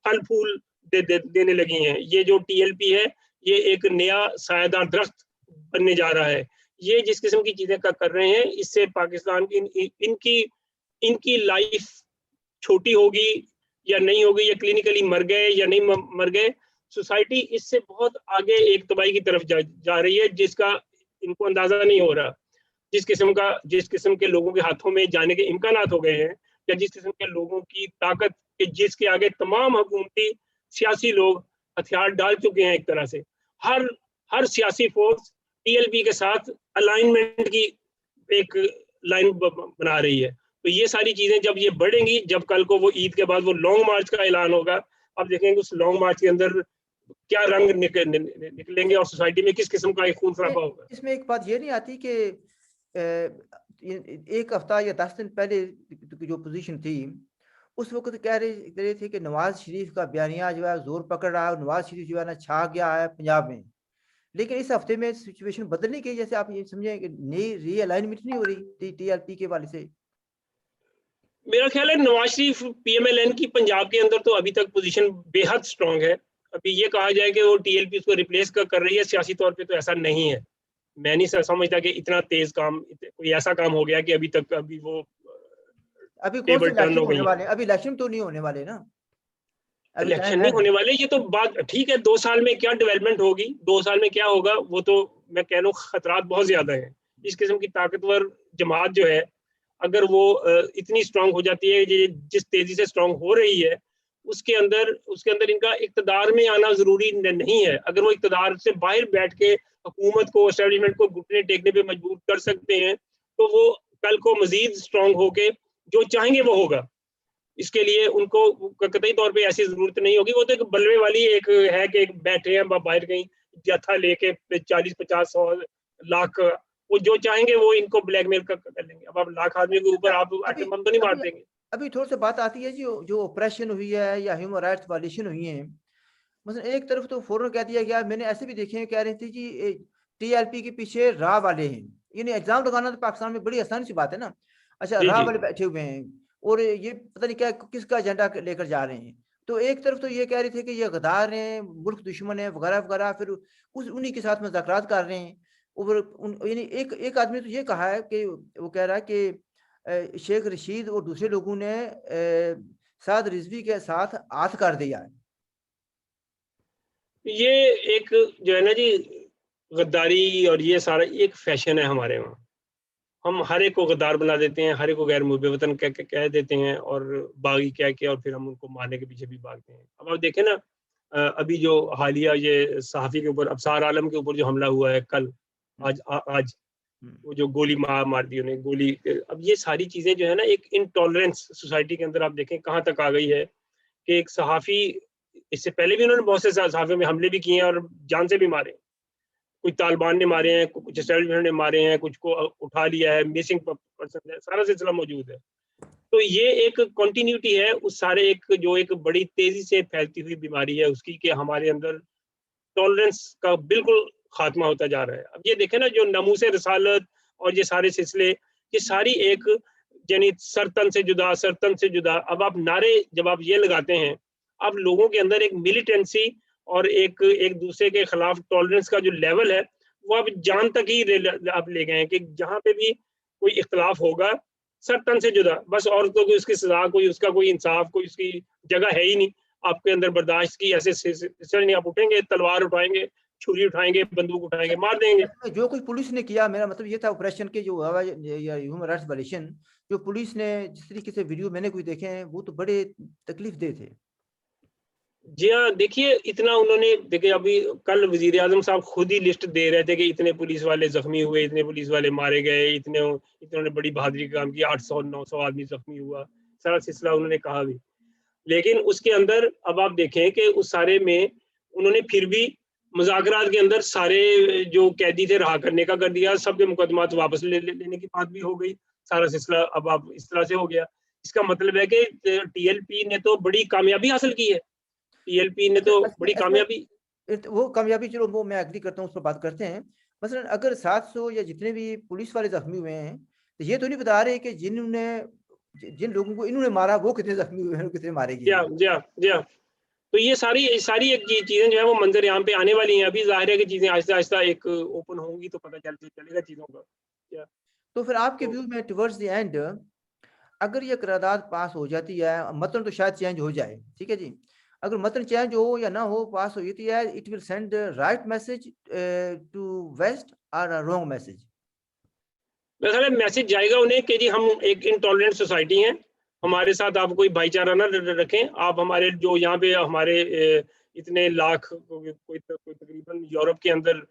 फल फूल देने लगी हैं। ये जो टीएलपी है, ये एक नया सायेदार दरख्त बनने जा रहा है। ये जिस किस्म की चीजें कर रहे हैं, इससे पाकिस्तान की इनकी लाइफ छोटी होगी या नहीं होगी, या क्लिनिकली मर गए या नहीं मर गए, सोसाइटी इससे बहुत आगे एक तबाही की तरफ जा रही है, जिसका इनको अंदाजा नहीं हो रहा। जिस किस्म के लोगों के हाथों में जाने के इम्कानात हो गए हैं, या जिस किस्म के लोगों की ताकत के जिसके आगे तमाम हुकूमती सियासी लोग हथियार डाल चुके हैं। एक तरह से हर सियासी फोर्स टीएलपी के साथ अलाइनमेंट की एक लाइन बना रही है। तो ये सारी चीजें जब ये बढ़ेंगी, जब कल को वो ईद के बाद वो लॉन्ग मार्च का ऐलान होगा, अब देखेंगे उस लॉन्ग मार्च के अंदर क्या रंग निकलेंगे और सोसाइटी में किस किस्म का एक खून खराबा होगा। इसमें एक बात ये नहीं आती कि एक हफ्ता या 10 दिन पहले जो पोजीशन थी, उस वक्त कह रहे थे कि नवाज शरीफ का बयानिया जो है जोर पकड़ रहा है, नवाज शरीफ जो है ना छा गया है पंजाब में। लेकिन इस हफ्ते में सिचुएशन बदल नहीं गई, जैसे आप ये समझें कि नई रीअलाइनमेंट नहीं हो रही टीआरपी के वाले से। मेरा ख्याल है नवाज शरीफ पीएमएलएन की पंजाब के अंदर तो अभी तक पोजीशन बेहद स्ट्रांग है। अभी ये कहा जाए कि वो टीएलपी उसको रिप्लेस कर रही है सियासी तौर पे, तो ऐसा नहीं है। मैं नहीं समझता कि इतना तेज काम, कोई ऐसा काम हो गया कि अभी वो अभी कौन से इलेक्शन होने वाले? अभी इलेक्शन तो नहीं होने वाले ना, इलेक्शन नहीं होने वाले। ये तो बात ठीक है, 2 साल में क्या डेवलपमेंट होगी, 2 साल में क्या होगा, वो तो मैं कह रहा हूँ खतरात बहुत ज्यादा है। इस किस्म की ताकतवर जमात जो है, अगर वो इतनी स्ट्रांग हो जाती है, जिस तेजी से स्ट्रांग हो रही है, उसके अंदर इनका इक्तदार में आना जरूरी नहीं है। अगर वो इक्तदार से बाहर बैठ के हुकूमत को, एस्टेब्लिशमेंट को घुटने टेकने पे मजबूर कर सकते हैं, तो वो कल को मजीद स्ट्रांग होके जो चाहेंगे वो होगा। इसके लिए उनको कतई तौर पे ऐसी जरूरत नहीं होगी। वो तो एक बलवे वाली एक है कि एक बैठे हैं बाहर कहीं जत्था लेके 40-50-100 लाख, वो जो चाहेंगे वो इनको ब्लैकमेल कर लेंगे। अब आप लाख आदमी के ऊपर आप अभी आटम बम तो नहीं मार अभी देंगे। अभी थोड़ी सी बात आती है जो जो ऑपरेशन हुई है या ह्यूमन राइट्स वायलेशन हुई है। मतलब एक तरफ तो फौरन कह दिया गया, मैंने ऐसे भी देखे हैं कह रहे थे जी टीएलपी के पीछे राह वाले हैं। यानी एग्जाम लगाना तो पाकिस्तान में बड़ी आसानी सी बात है ना। अच्छा, जी राह जी वाले बैठे हुए हैं और ये पता नहीं क्या किसका एजेंडा लेकर जा रहे हैं। तो एक तरफ तो ये कह रहे थे कि ये गद्दार हैं, मुल्क दुश्मन है वगैरह वगैरह, फिर उस उन्हीं के साथ मुज़ाकरात कर रहे हैं। और यानी एक एक आदमी तो ये कहा है कि वो कह रहा है कि शेख रशीद और दूसरे लोगों ने साद रिजवी के साथ हाथ कर दिया है। ये एक जो है ना जी, गद्दारी और ये सारा एक फैशन है हमारे वहाँ। हम हर एक को गद्दार बना देते हैं, हर एक को गैर मुल्क वतन कह देते हैं और बागी कह के और फिर हम उनको मारने के पीछे भी भागते हैं। अब आप देखें ना, अभी जो हालिया ये सहाफ़ी के ऊपर अबसार आलम के ऊपर जो हमला हुआ है कल, हम्म, आज हम्म। वो जो गोली मार दी उन्हें गोली। अब ये सारी चीजें जो है ना, एक इंटॉलरेंस सोसाइटी के अंदर आप देखें कहाँ तक आ गई है कि एक सहाफ़ी, इससे पहले भी उन्होंने बहुत से सहाफ़ियों में हमले भी किए हैं और जान से भी मारे। कुछ तालिबान ने मारे हैं, कुछ एस्टेब्लिशमेंट ने मारे हैं, कुछ को उठा लिया है, मिसिंग पर्सन है, सारा सिलसिला मौजूद है। तो ये एक कंटिन्यूटी है उस सारे एक जो एक बड़ी तेजी से फैलती हुई बीमारी है उसकी, कि हमारे अंदर टॉलरेंस का बिल्कुल खात्मा होता जा रहा है। अब ये देखें ना, जो नमूसे रिसालत और ये सारे सिलसिले, ये सारी एक यानी सरतन से जुदा, सरतन से जुदा। अब आप नारे जब आप ये लगाते हैं, अब लोगों के अंदर एक मिलिटेंसी और एक एक दूसरे के खिलाफ टॉलरेंस का जो लेवल है, वो अब जान तक ही आप ले गए हैं कि जहां पे भी कोई इख्तलाफ होगा, सरतन से जुदा, बस औरतों की उसकी सजा, कोई उसका कोई इंसाफ, कोई उसकी जगह है ही नहीं। आपके अंदर बर्दाश्त की ऐसे सिलसिले नहीं। आप उठेंगे, तलवार उठाएंगे, छुरी उठाएंगे, बंदूक उठाएंगे, मार देंगे। जो कुछ पुलिस ने किया, मेरा मतलब ये था ऑपरेशन के जो हुआ या ह्यूमन राइट्स वायलेशन, जो पुलिस ने जिस तरीके से वीडियो मैंने कुछ देखे हैं वो तो बड़े तकलीफ दे थे। जी हाँ, देखिए इतना उन्होंने, देखिए अभी कल वजीर आजम साहब खुद ही लिस्ट दे रहे थे कि इतने पुलिस वाले जख्मी हुए, इतने पुलिस वाले मारे गए, इतने बड़ी बहादुरी का काम किया, 800-900 आदमी जख्मी हुआ, सारा सिलसिला उन्होंने कहा भी। लेकिन उसके अंदर अब आप देखें कि उस सारे में उन्होंने फिर भी मुज़ाकरात के अंदर सारे जो कैदी थे रहा करने का कर दिया, सबके मुकदमात वापस लेने की बात भी हो गई, सारा सिलसिला अब आप इस तरह से हो गया। इसका मतलब है कि टीएलपी ने तो बड़ी कामयाबी हासिल की है। टीएलपी ने तो बड़ी कामयाबी। वो कामयाबी, चलो वो मैं एग्री करता हूँ, उस पर बात करते हैं। मसलन अगर 700 या जितने भी पुलिस वाले जख्मी हुए हैं, तो ये तो नहीं बता रहे कि जिन लोगों को इन्होंने मारा वो कितने जख्मी हुए हैं, कितने मारे जी गए हाँ, हैं। जी हाँ, जी हाँ। तो ये सारी एक चीजें जो है वो मंजर यहाँ पे आने वाली हैं। अभी जाहिर है कि चीजें आहिस्ता आहिस्ता एक ओपन होंगी तो पता चलेगा चीजों का क्या। तो फिर आपके तो व्यू में टुवर्ड्स द एंड, अगर ये करारदाद पास हो जाती है, मतन तो शायद चेंज हो जाए, ठीक है जी, अगर मतन चेंज हो या ना हो, पास हो जाती है, it will send right message to West और रॉन्ग मैसेज? मेरा ख्याल है मैसेज जाएगा उन्हें कि जी हम एक इंटॉलरेंट सोसाइटी हैं, हमारे साथ आप कोई भाईचारा ना रखें। आप हमारे जो यहाँ पे हमारे इतने लाख, कोई तकरीबन यूरोप के अंदर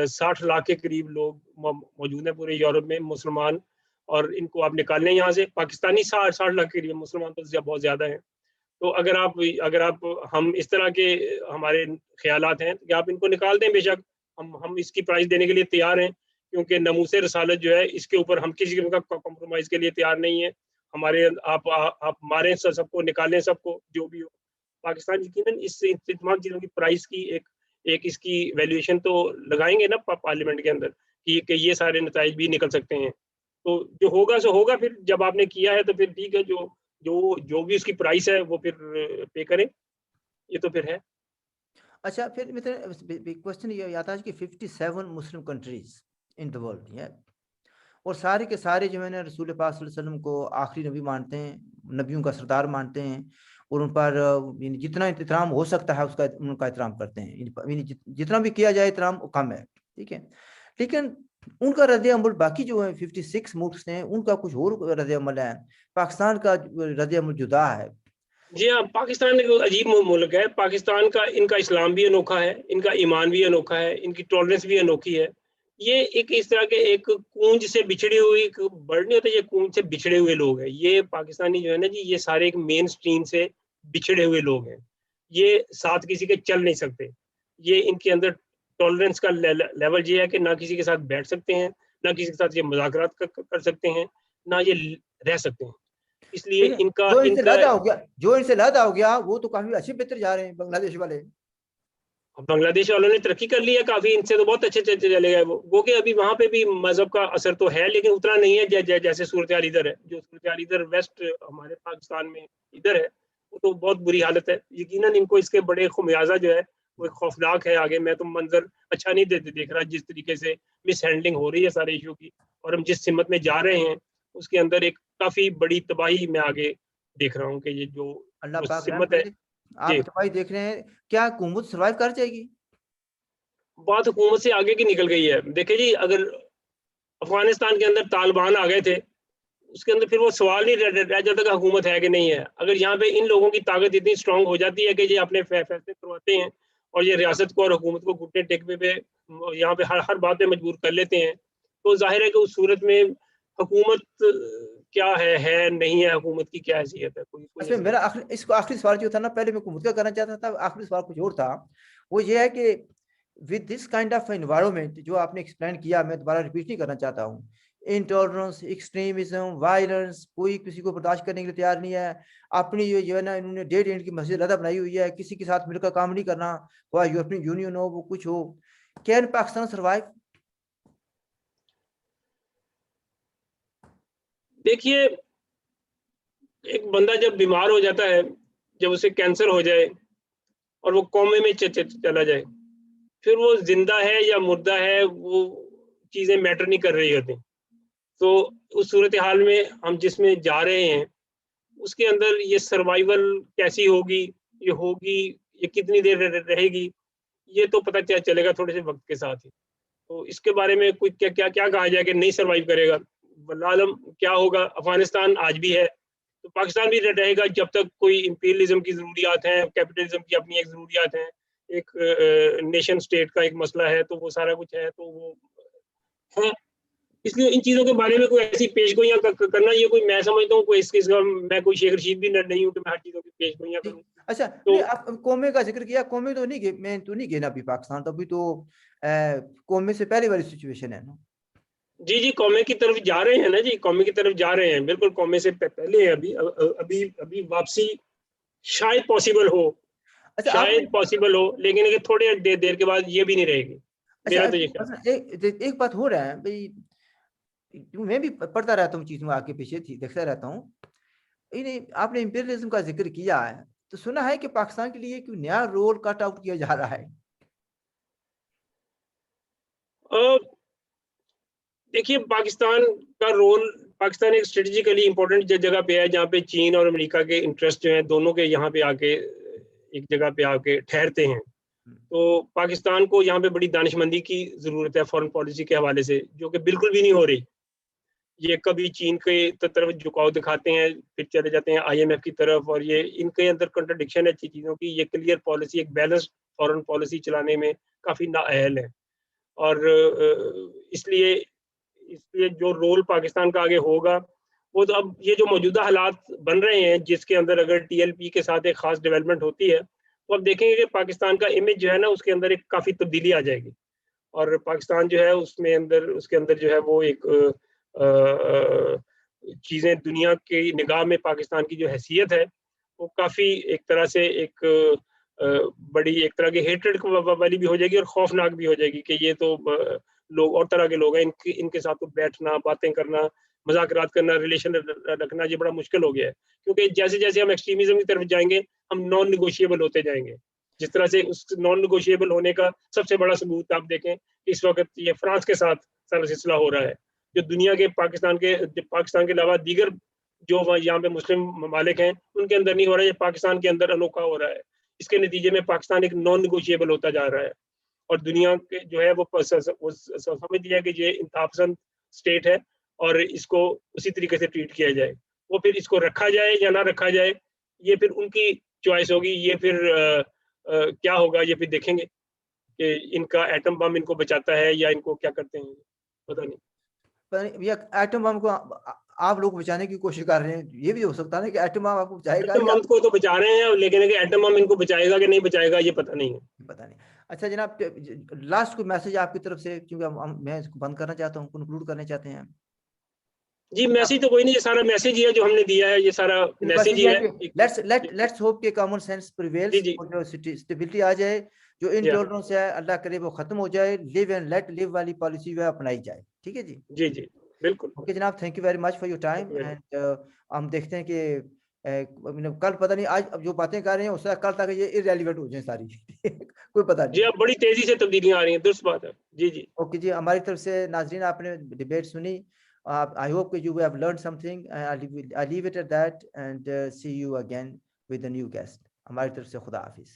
60 लाख के करीब लोग मौजूद हैं पूरे यूरोप में मुसलमान, और इनको आप निकाल लें यहाँ से। पाकिस्तानी 60 लाख के करीब, मुसलमान तो बहुत ज़्यादा हैं। तो अगर आप हम इस तरह के हमारे ख्यालात हैं कि आप इनको निकाल दें, बेशक हम इसकी प्राइस देने के लिए तैयार हैं, क्योंकि नमूसे रसालत जो है इसके ऊपर हम किसी किस्म का कॉम्प्रोमाइज़ के लिए तैयार नहीं है। हमारे आप मारें सबको, निकालें सबको, जो भी हो। पाकिस्तान यकीनन इस तमाम चीज़ों की प्राइस की एक इसकी वैल्यूएशन तो लगाएंगे ना पार्लियामेंट के अंदर, कि ये सारे नताइज भी निकल सकते हैं। तो जो होगा सो होगा, फिर जब आपने किया है तो फिर ठीक है, जो जो जो भी उसकी प्राइस है वो फिर पे करें, ये तो फिर है। अच्छा, फिर मतलब क्वेश्चन ये आता है कि 57 Muslim countries in the world, या और सारे के सारे जो है ना रसूल पाक सल्लल्लाहु अलैहि वसल्लम को आखिरी नबी मानते हैं, नबियों का सरदार मानते हैं, और उन पर यानी जितना एहतराम हो सकता है उसका उनका एहतराम करते हैं। यानी जितना भी किया जाए एहतराम वो कम है, ठीक है। लेकिन उनका रद्द अमल बाकी जो है 56 मुल्क हैं उनका कुछ और रद्द अमल है, पाकिस्तान का रद्द अमल जुदा है। जी हाँ, पाकिस्तान एक अजीब मुल्क है। पाकिस्तान का, इनका इस्लाम भी अनोखा है, इनका ईमान भी अनोखा है, इनकी टॉलरेंस भी अनोखी है। ये एक इस तरह के एक कूंज से बिछड़ी हुई, एक बर्ड नहीं होता, ये कूंज से बिछड़े हुए लोग हैं। ये पाकिस्तानी जो है ना जी, ये सारे एक मेन स्ट्रीम से बिछड़े हुए लोग हैं। ये साथ किसी के चल नहीं सकते। ये इनके अंदर टॉलरेंस का लेवल ये है कि ना किसी के साथ बैठ सकते हैं, ना किसी के साथ ये मुज़ाकरात कर सकते हैं, ना ये रह सकते हैं। इसलिए लेकिन इनका जो इनसे इनका लदा हो गया, जो इनसे लदा हो गया, वो तो काफी अच्छे बेहतर जा रहे हैं बांग्लादेश वाले। बांग्लादेश वालों ने तरक्की कर ली है काफ़ी, इनसे तो बहुत अच्छे चले गए वो कि अभी वहाँ पे भी मज़हब का असर तो है, लेकिन उतना नहीं है जैसे सूरत-हाल इधर है। जो सूरत-हाल इधर वेस्ट हमारे पाकिस्तान में इधर है, वो तो बहुत बुरी हालत है। यकीनन इनको इसके बड़े ख़मियाज़ा जो है, वो एक खौफ़नाक है आगे। मैं तो मंज़र अच्छा नहीं देख रहा, जिस तरीके से मिसहैंडलिंग हो रही है सारे इश्यू की, और हम जिस सिमत में जा रहे हैं, उसके अंदर एक काफ़ी बड़ी तबाही मैं आगे देख रहा हूँ कि ये जो अल्लाह जो पाक रहम सिमत है। करे। आप जी। तबाही देख रहे हैं, क्या हुकूमत सर्वाइव कर जाएगी? बात हुकूमत से आगे की निकल गई है। देखिए जी, अगर अफ़गानिस्तान के अंदर तालिबान आ गए थे, उसके अंदर फिर वो सवाल नहीं रह जाता कि हुकूमत है कि नहीं है। अगर यहाँ पे इन लोगों की ताकत इतनी स्ट्रॉन्ग हो जाती है कि ये अपने फैसले करवाते हैं और ये रियासत को और हुकूमत को घुटने टेकने पे यहाँ पे हर हर बात पे मजबूर कर लेते हैं, तो ज़ाहिर है कि उस सूरत में हुकूमत क्या है, नहीं है, हुकूमत की क्या हैसियत है? कोई अच्छा, हैसियत मेरा नहीं। आखिरी सवाल जो था ना, पहले मैं हुकूमत का करना चाहता था, आखिरी सवाल कुछ और था। वो ये है कि with this kind of environment जो आपने एक्सप्लेन किया, मैं दोबारा रिपीट नहीं करना चाहता हूँ। इंटॉलरेंस, एक्सट्रीमिज्म, वायलेंस, कोई किसी को बर्दाश्त करने के लिए तैयार नहीं है। अपनी ये जो है ना, इन्होंने डेढ़ इंच की मस्जिद अलग बनाई हुई है, किसी के साथ मिलकर काम नहीं करना, वह यूरोपियन यूनियन हो, वो कुछ हो। Can Pakistan survive? देखिए, एक बंदा जब बीमार हो जाता है, जब उसे कैंसर हो जाए और वो कोमे में चला जाए, फिर वो ज़िंदा है या मुर्दा है, वो चीज़ें मैटर नहीं कर रही होती। तो उस सूरत-ए-हाल में हम जिसमें जा रहे हैं, उसके अंदर ये सर्वाइवल कैसी होगी, ये कितनी देर रहेगी, ये तो पता चलेगा थोड़े से वक़्त के साथ ही। तो इसके बारे में कोई क्या क्या क्या कहा जाए कि नहीं सर्वाइव करेगा? वल्लाह आलम क्या होगा? अफ़गानिस्तान आज भी है, तो पाकिस्तान भी रहेगा जब तक कोई इम्पीरियलिज़्म की ज़रूरियात हैं, कैपिटलिज़्म की अपनी एक ज़रूरियात हैं, एक नेशन स्टेट का एक मसला है, तो वो सारा कुछ है, तो वो है। इसलिए इन चीज़ों के बारे में कोई ऐसी पेशगोइयाँ करना, ये कोई मैं समझता हूँ कोई इसका मैं कोई शेख रशीद भी नहीं हूँ कि मैं हर चीज़ों की पेशगोइयाँ ठीक। करूँ। अच्छा, नहीं, तो आप कौमे का ज़िक्र किया, कौमे तो नहीं गए, मैं तो नहीं गए ना अभी पाकिस्तान, तो अभी तो कौमे से पहले वाली सिचुएशन है ना? जी, जी, कौमे की तरफ जा रहे हैं ना जी, कौमे की तरफ जा रहे हैं। बिल्कुल कौमे से पहले है अभी अभी अभी वापसी शायद पॉसिबल हो, अच्छा, आपने शायद पॉसिबल हो, लेकिन ये थोड़े देर के बाद ये भी नहीं रहेगी। अच्छा, मेरा तो ये ख्याल है। अच्छा, एक बात हो रहा है भई, मैं भी पढ़ता रहता हूँ चीज़ों आगे पीछे थी, देखता रहता हूँ। इन्हें आपने इम्पीरियलिज़्म का ज़िक्र किया है, तो सुना है कि पाकिस्तान के लिए कोई नया रोल कट आउट किया जा रहा है। अ, देखिए पाकिस्तान एक स्ट्रेटेजिकली इम्पोर्टेंट जगह पे है, जहाँ पे चीन और अमेरिका के इंटरेस्ट जो हैं, दोनों के यहाँ पे आके एक जगह पे आके ठहरते हैं। हुँ। तो पाकिस्तान को यहाँ पे बड़ी दानिशमंदी की ज़रूरत है फ़ॉरेन पॉलिसी के हवाले से, जो कि बिल्कुल भी नहीं हो रही। ये कभी चीन के तरफ झुकाव दिखाते हैं, फिर चले जाते हैं आईएमएफ की तरफ, और ये इनके अंदर कॉन्ट्रडिक्शन है चीज़ों की। ये क्लियर पॉलिसी, एक बैलेंस्ड फ़ॉरेन पॉलिसी चलाने में काफ़ी नाअहल है। और इसलिए इसलिए जो रोल पाकिस्तान का आगे होगा, वो तो अब ये जो मौजूदा हालात बन रहे हैं, जिसके अंदर अगर टीएलपी के साथ एक ख़ास डेवलपमेंट होती है, तो अब देखेंगे कि पाकिस्तान का इमेज जो है ना, उसके अंदर एक काफ़ी तब्दीली आ जाएगी। और पाकिस्तान जो है उसके अंदर जो है वो एक चीज़ें दुनिया की निगाह में पाकिस्तान की जो हैसियत है, वो काफ़ी एक तरह से एक बड़ी एक तरह की हेट्रेड वाली भी हो जाएगी और खौफनाक भी हो जाएगी कि ये तो लोग और तरह के लोग हैं, इनके इनके साथ तो बैठना, बातें करना, मज़ाकरात करना, रिलेशन रखना, ये बड़ा मुश्किल हो गया है। क्योंकि जैसे-जैसे हम एक्सट्रीमिज़्म की तरफ जाएँगे, हम नॉन नेगोशिएबल होते जाएँगे। जिस तरह से उस नॉन नेगोशिएबल होने का सबसे बड़ा सबूत आप देखें, इस वक़्त ये फ्रांस के साथ सारा सिलसिला हो रहा है। जो दुनिया के पाकिस्तान के अलावा दीगर जो यहाँ पे मुस्लिम ममालिक हैं, उनके अंदर नहीं हो रहा है, ये पाकिस्तान के अंदर अनोखा हो रहा है। इसके नतीजे में पाकिस्तान एक नॉन नेगोशिएबल होता जा रहा है, और दुनिया के जो है वो समझ लिया कि ये इंतहापसंद स्टेट है और इसको उसी तरीके से ट्रीट किया जाए। वो फिर इसको रखा जाए या ना रखा जाए, ये फिर उनकी चॉइस होगी, ये फिर क्या होगा ये फिर देखेंगे। कि इनका एटम बम इनको बचाता है या इनको क्या करते हैं, पता नहीं। पर ये एटम बम को आप लोग बचाने की कोशिश कर रहे हैं, ये भी हो सकता है ना कि एटम बम आपको बचाएगा एटम या बम को तो बचा रहे हैं, लेकिन एटम बम इनको बचाएगा कि नहीं बचाएगा ये पता नहीं है। पता नहीं। अच्छा जनाब, लास्ट कोई मैसेज आपकी तरफ से, क्योंकि मैं इसको बंद करना चाहता हूँ, कंक्लूड करना चाहते हैं। जी, मैसेज तो कोई नहीं, ये सारा मैसेज ही है जो हमने दिया है, ये सारा बस मैसेज ही ये है है। कि लेट्स होप कि कॉमन सेंस जी, प्रिवेल्स जी, और जो स्टेबिलिटी आ जाए, जो या इनटॉलरेंस है अल्लाह करे वो खत्म हो जाए, लिव एंड लेट लिव वाली पॉलिसी जो है अपनाई जाए। ठीक है जी। जी, जी, बिल्कुल। ओके जनाब, thank you very much for your thank time you very much. And हम देखते हैं कि कल पता नहीं, आज अब जो बातें कर रहे हैं उससे कल तक ये इररेलेवेंट हो जाए सारी कोई पता जी, नहीं। अब बड़ी तेज़ी से तब्दीलियाँ आ रही हैं, दुरुस्त बात है। जी, जी। ओके जी, हमारी तरफ से नाज़रीन आपने डिबेट सुनी। आई होप कि you have learn something. I leave it at that end see you again with a new guest. हमारी तरफ से खुदा हाफिज़।